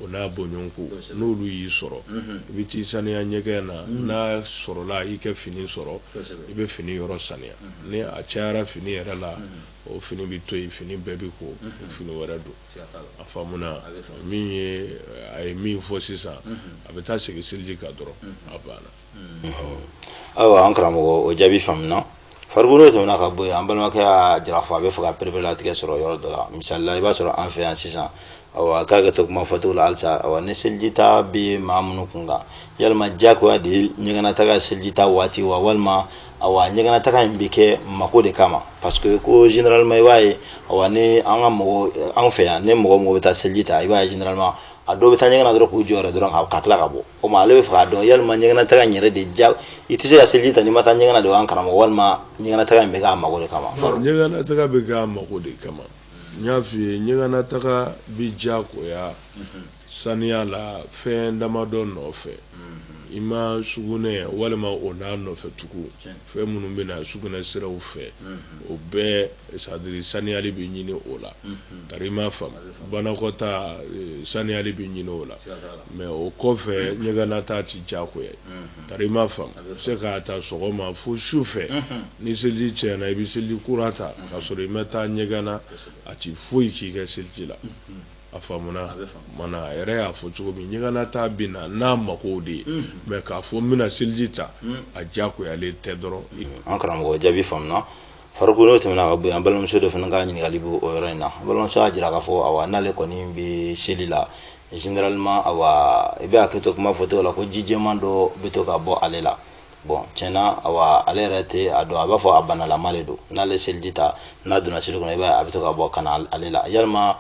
[SPEAKER 3] o n'a bɔɲɔgɔnko n'olu y'i sɔrɔ i bɛ t'i saniya ɲɛgɛn na n'a sɔrɔla i ka fini sɔrɔ i bɛ fini yɔrɔ saniya ni a cayara fini yɛrɛ la o fini bɛ to yen fini bɛɛ bɛ ko fini wɛrɛ don a faamuna min ye a ye min fɔ sisan a bɛ taa segin seliji kan dɔrɔn a banna.
[SPEAKER 2] Awa an karamɔgɔ o jaabi faamuna farikolo tɛmɛna ka bɔ yen an balimakɛ y'a jira fɔ a bɛ fɛ ka pereperelatigɛ sɔrɔ yɔrɔ dɔ la misali la i b'a sɔrɔ an fɛ yan sisan awa k'a kɛ to kuma fɔcogo la halisa awa ni seliji ta bɛ maa minnu kun kan yalima diyagoya de ye ɲɛgɛnna taga seliji ta waati wa walima awa ɲɛgɛnna taga in bɛ kɛ mako de kama parce que ko généralement i b'a ye awa ni an ka mɔgɔ an fɛ yan ni mɔgɔ bɛ taa seliji ta i b'a ye généralement a dɔw bɛ taa ɲɛgɛnna dɔrɔn k'u jɔ yɛrɛ dɔrɔn ka tila ka bɔ o ma ale bɛ fɛ k'a dɔn yalima ɲɛgɛnna taga in yɛrɛ de ja i tɛ se ka seliji ta n'i ma taa ɲɛgɛnna de wa an karamɔgɔ walima ɲɛgɛnna taga in bɛ k'a mako de kama.
[SPEAKER 3] ɲɛgɛnna taga bɛ k'a mako de kama n y'a f'i ye ɲɛgɛnna taga bɛ diyagoya saniya la fɛn damadɔ nɔfɛ i ma sugunɛ walima o n'a nɔfɛ tugun fɛn minnu bɛ na sugunɛ siraw fɛ o bɛɛ c'est-à-dire saniyali bɛ ɲini o la tari i m'a faamu banakɔta saniyali bɛ ɲini o la mais o kɔfɛ ɲɛgɛnna ta tɛ diyagoya tari i m'a faamu i bɛ se k'a ta sɔgɔma fo su fɛ ni seliji cɛnna i bɛ seliji kura ta k'a sɔrɔ i ma taa ɲɛgɛn na a tɛ foyi k'i ka seliji la. A faamuna mana a yɛrɛ y'a fɔ cogo min ɲɛgɛnna ta bɛ na n'a makow de ye mais k'a fɔ n bɛna seliji ta a diyagoyalen tɛ dɔrɔn.
[SPEAKER 2] An karamɔgɔ jaabi faamuna farikolo tɛmɛna ka bɔ yen an balimamuso dɔ fana ka ɲininkali bɛ o yɔrɔ in na balimamuso y'a jira k'a fɔ awa n'ale kɔni bɛ seli la généralement awa i bɛ hakili to kuma fɔcogo la ko ji jɛman dɔ bɛ to ka bɔ ale la bon tiɲɛna awa ale yɛrɛ tɛ a dɔn a b'a fɔ a banalama de don n'ale seliji ta n'a donna seli kɔnɔ i b'a ye a bɛ to ka bɔ ka na ale la yalima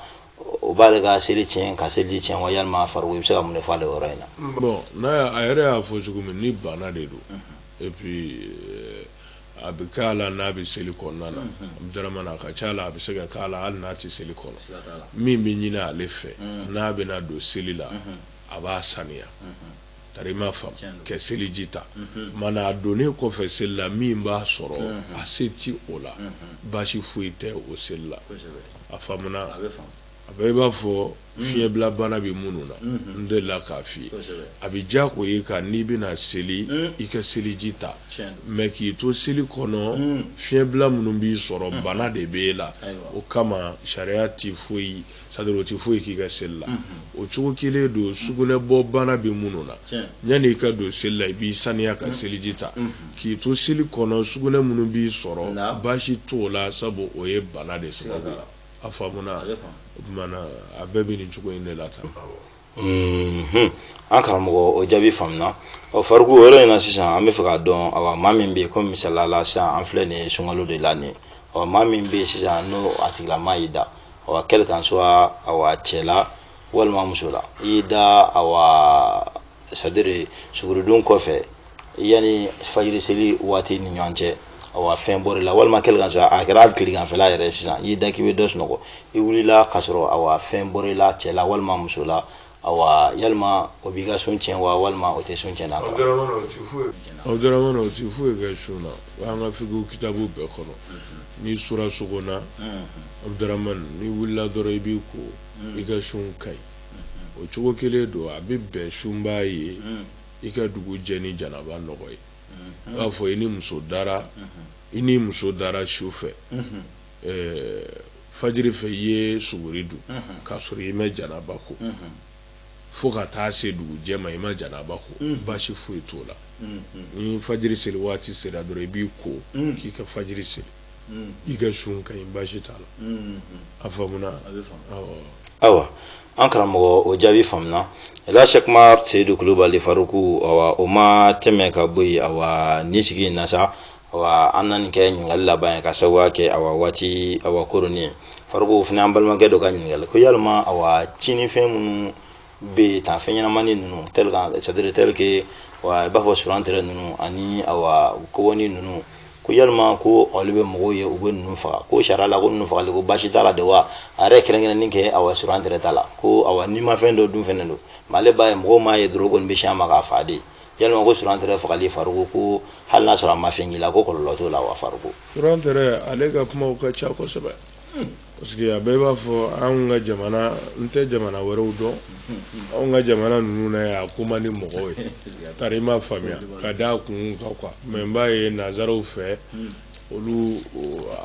[SPEAKER 2] o b'ale ka seli tiɲɛ ka seliji tiɲɛ wa yalima farikolo i bɛ se ka mun de fɔ ale yɔrɔ in na.
[SPEAKER 3] bon n'a a yɛrɛ y'a fɔ cogo min ni bana de don et puis a bɛ k'a la n'a bɛ seli kɔnɔna na Abdramane a ka ca la a bɛ se ka k'a la hali n'a tɛ seli kɔnɔ min bɛ ɲini ale fɛ n'a bɛna don seli la a b'a saniya tari i m'a faamu kɛ seliji ta mana a donnen kɔfɛ seli la min b'a sɔrɔ a se ti o la baasi foyi tɛ o seli la a faamuna a bɛɛ b'a fɔ fiɲɛbila bana bɛ minnu na n delila k'a f'i ye a bɛ diya ko ye ka n'i bɛna seli i ka seliji ta mais k'i to seli kɔnɔ fiɲɛbila minnu b'i sɔrɔ bana de b'e la o kama sariya ti foyi c'est-à-dire o ti foyi k'i ka seli la o cogo kelen don sugunɛbɔ bana bɛ minnu na yanni i ka don seli la i b'i saniya ka seliji ta k'i to seli kɔnɔ sugunɛ minnu b'i sɔrɔ baasi t'o la sabu o ye bana de sababu la a faamuna mana a bɛɛ bɛ nin cogo in de la tan.
[SPEAKER 2] An karamɔgɔ o jaabi faamuna ɔ farikolo yɔrɔ in na sisan an bɛ fɛ k'a dɔn awa maa min bɛ yen komi misaliya la sisan an filɛ nin ye sunkalo de la nin ɔ maa min bɛ yen sisan n'o a tigilama y'i da awa kɛlɛ kan soit awa cɛ la walima muso la i y'i da awa c'est-à-dire sukorodun kɔfɛ yanni fajiri seli waati ni ɲɔgɔn cɛ awa fɛn bɔr'i la walima kɛlɛ kan sa a kɛra hali tileganfɛla yɛrɛ sisan i y'i da k'i bɛ dɔ sunɔgɔ i wulila k'a sɔrɔ awa fɛn bɔr'i la cɛ la walima muso la awa yalima o b'i ka sun tiɲɛ wa walima o tɛ sun tiɲɛ na.
[SPEAKER 3] Abdramane o ti foyi kɛ sun na an ka fiqhu kitabu bɛɛ kɔnɔ n'i sura sogona Abdramane n'i wulila dɔrɔn i b'i ko i ka sun ka ɲi o cogo kelen don a bɛ bɛn sunba ye i ka dugu jɛ ni janaba nɔgɔ ye k'a fɔ i ni muso dara su fɛ fajiri fɛ i ye suguri dun k'a sɔrɔ i ma janaba ko fo ka taa se dugu jɛ ma i ma janaba ko baasi foyi t'o la ni fajiri seli waati sera dɔrɔn i b'i ko k'i ka fajiri seli i ka sun ka ɲi baasi t'a la a faamuna
[SPEAKER 2] awa an karamɔgɔ o jaabi faamuna la Cheikh Umar Seydou Kulubali Faruku awa o ma tɛmɛ ka bɔ yen awa ni sigi in na sa awa an na nin kɛ ɲininkali laban ye ka sababuya kɛ awa waati awa koronin Faruku o fana an balimakɛ dɔ ka ɲininkali ko yalima awa tiɲɛnifɛn minnu bɛ yen tan fɛn ɲɛnamani ninnu c'est-à-dire tel que wa i b'a fɔ surantigɛ ninnu ani awa kɔbɔni ninnu ko yalima ko olu bɛ mɔgɔw ye u bɛ ninnu faga ko sariya la ko ninnu fagali ko baasi t'a la de wa a yɛrɛ kɛrɛnkɛrɛnnin kɛ awa surantigɛ t'a la ko awa ni ma fɛn dɔ dun fɛnɛ don mais ale b'a ye mɔgɔw m'a ye dɔrɔn o kɔni bɛ siɲɛ ma k'a faga de yalma ko surantere fagali farugo ko hal na sura mafengi la ko kollo to la wa farugo
[SPEAKER 3] surantere alega kuma ko cha ko sebe parce que abeba fo an ga jamana nte jamana wɛrɛw dɔn an ga jamana nunu na ya kuma ni mɔgɔw ye tarima faamuya ka da kun ka quoi mais n b'a ye nazaraw fɛ olu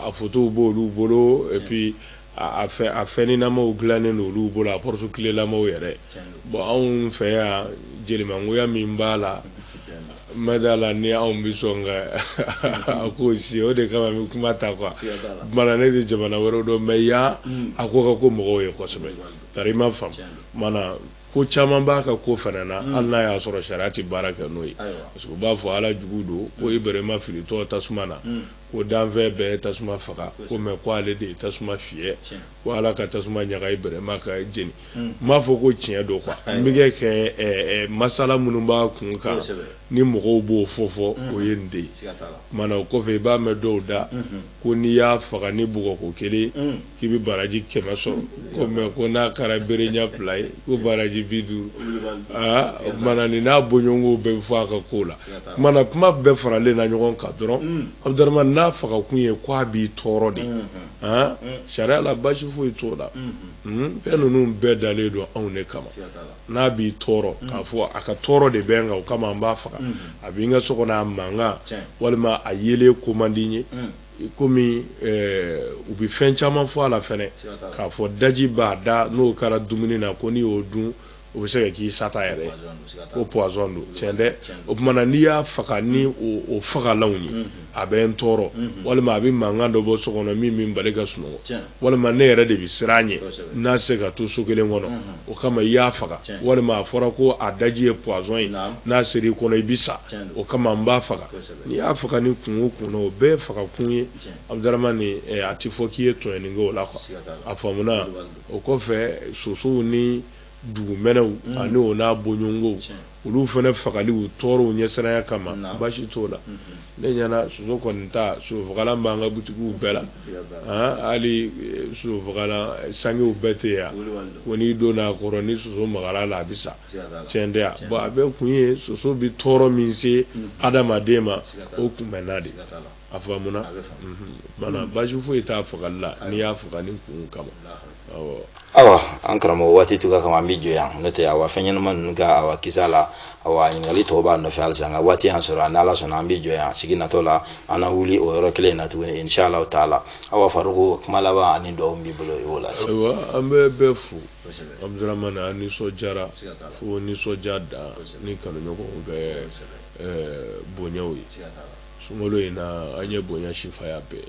[SPEAKER 3] a photo b'olu bolo et puis a fɛninamaw dilannen don olu bolo a porte clélamaw yɛrɛ bon anw fɛ yan jelimangoya min b'a la madala ni anw bi sɔn ka ko si o de kama mi kuma ta quoi mana ne de jamana wɛrɛw dɔn mais ya a ko ka ko mɔgɔw ye kosɛbɛ tari ma fam mana ko caman b'a ka ko fana na hali n'a y'a sɔrɔ sariya tɛ baara kɛ n'o ye parce que u b'a fɔ ala jugu don ko Ibrahima filitɔ tasuma na ko danfɛn bɛɛ ye tasuma faga ko mais ko ale de ye tasuma fiyɛ ko ala ka tasuma ɲaga Ibrahima ka jeni n m'a fɔ ko tiɲɛ don quoi n bɛ kɛ masala minnu b'a kun kan ni mɔgɔw b'o fɔ o ye nin de ye mana o kɔfɛ i b'a mɛn dɔw da ko n'i y'a faga ni bɔgɔko kelen k'i bɛ baraji 100 sɔrɔ ko mais ko n'a kɛra bere ɲɛ 2 ye ko baraji 50 mana nin n'a bɔɲɔgɔnko bɛɛ bɛ fɔ a ka ko la mana kuma bɛɛ faralen na ɲɔgɔn kan dɔrɔn Abdurahmane n'a faga kun ye ko a b'i tɔɔrɔ de sariya la basi foyi t'o la fɛn ninnu bɛɛ dalen don anw de kama n'a b'i tɔɔrɔ k'a fɔ a ka tɔɔrɔ de bɛ n kan o kama an b'a faga a b'i ka so kɔnɔ a mankan walima a yelen ko man di n ye komi u bɛ fɛn caman fɔ a la fɛnɛ k'a fɔ daji b'a da n'o kɛra dumuni na ko n'i y'o dun o bɛ se ka k'i sata yɛrɛ ko poison don tiɲɛ dɛ o kumana n'i y'a faga ni o fagalanw ye a bɛ n tɔɔrɔ walima a bɛ mankan dɔ bɔ so kɔnɔ min bali ka sunɔgɔ walima ne yɛrɛ de bɛ siran a ɲɛ n'a se ka to so kelen kɔnɔ o kama i y'a faga walima a fɔra ko a daji ye poison ye n'a sera i kɔnɔ i bɛ sa o kama n b'a faga n'i y'a faga ni kun o kun na o bɛɛ ye faga kun ye Abdurahmane a tɛ fɔ k'i ye tɔɲɔni kɛ o la quoi a faamuna o kɔfɛ sosow ni dugumɛnɛw ani o n'a bɔɲɔgɔnkow olu fana fagali u tɔɔrɔw ɲɛsiranya kama basi t'o la ne ɲɛna soso kɔni ta sosofagalan b'an ka butigiw bɛɛ la hali sosofagalan sangew bɛɛ tɛ yan ko n'i donna a kɔrɔ ni soso magara la a bɛ sa tiɲɛ tɛ yan bon a bɛɛ kun ye soso bɛ tɔɔrɔ min se adamaden ma o kunbɛnna de a faamuna mana basi foyi t'a fagali la n'i y'a faga ni kun kama
[SPEAKER 2] awa an karamɔgɔ waati tuga kama an bɛ jɔ yan n'o tɛ awa fɛn ɲɛnama ninnu ka awa kisa la awa ɲininkali tɔw b'a nɔfɛ halisa nka waati y'an sɔrɔ n'ala sɔnna an bɛ jɔ yan sigi natɔ la an na wuli o yɔrɔ kelen in na tuguni inshallah taala awa Faruku kuma laban ani dugawu b'i bolo i b'o lase.
[SPEAKER 3] ayiwa an bɛ bɛɛ fo Abdurahmane a nisɔndiyara fo nisɔndiya dan ni kanuɲɔgɔnw bɛɛ bonyaw ye sunkalo in na an ye bonya sifaya bɛɛ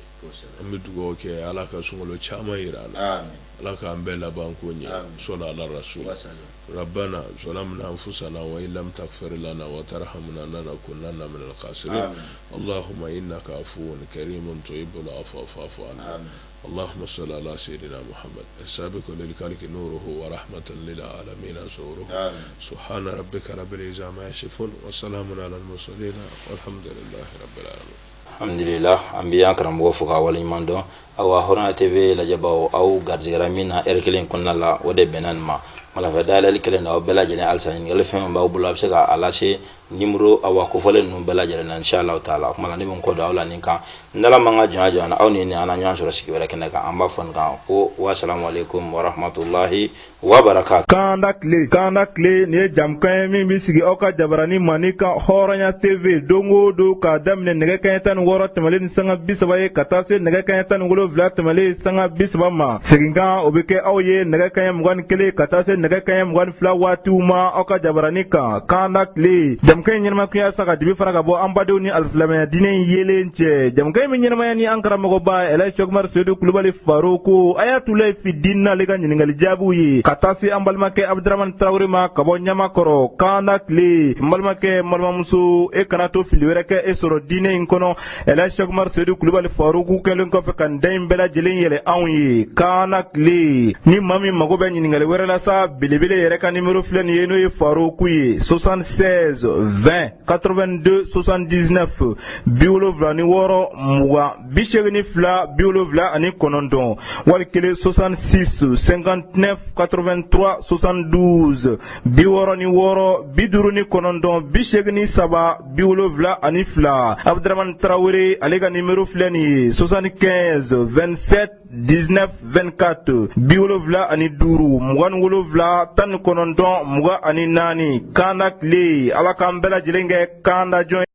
[SPEAKER 3] an bɛ dugawu kɛ ala ka sunkalo caman yira an na ala k'an bɛɛ laban ko ɲɛ sɔli ala rasul rabbana zalamna anfusana wa in lam taghfir lana wa tarhamna lanakunanna minal khasirin allahumma innaka afuwun karimun tuhibbul afwa fa'fu anna اللهم صل على سيدنا محمد السابق للخلق نوره ورحمة للعالمين زوره سبحان ربك رب العزة عما يصفون وسلام على المرسلين والحمد لله رب العالمين. الحمد
[SPEAKER 2] لله أنبياء كرام وفقا والإيمان awa Horana TV la jabaw au garzira mina erkelen kunna la wode benan ma mala fa dalal kelen aw bela jene alsan ngal fem ba bulu abse ga alase numéro awa ko fole no bela jere inshallah taala kuma ni mon ko do awla ninka ndala manga jana aw ni ana nyan so siki wala kenaka amba fon ga ko wa assalamu alaikum wa rahmatullahi wa barakatuh.
[SPEAKER 1] Kanda kle ne jam kan min bi sigi oka jabarani manika Horana TV dongo do ka damne nege kan tan woro temalin sanga bisabaye katase nege kan tan ngolo vla temale sanga bisaba ma seginga obike awye nege kan mwan kele katase nege kan mwan fla watuma oka jabarani ka kanda kle jam kan nyama kuya saka dibi faraga bo ambado ni alislamia dine yelenche jam kan min nyama ni ankara mago ba ela chokmar sedu kulubali Faruku ayatullah fi dinna lega nyingali jabu yi katasi ambalmake Abdurahmane Traoré ma kabo nyama koro kanda kle ambalmake malmamuso e kanato filiwere ke e soro dine inkono ela chokmar sedu kulubali Faruku kelen ko fe kan in bɛɛ lajɛlen yɛlɛ anw ye Kaana tile ni maa min mago bɛ ɲininkali wɛrɛ la sa belebele yɛrɛ ka nimero filɛ nin ye n'o ye Faruku ye 76 20 82 79 76 20 82 79 wali kelen 66 59 83 72 66 59 83 72 Abdraman Traoré ale ka nimero filɛ nin ye 75 27 19 24 75 27 19 Kaana tile Ala k'an bɛɛ lajɛlen kɛ Kaana jɔn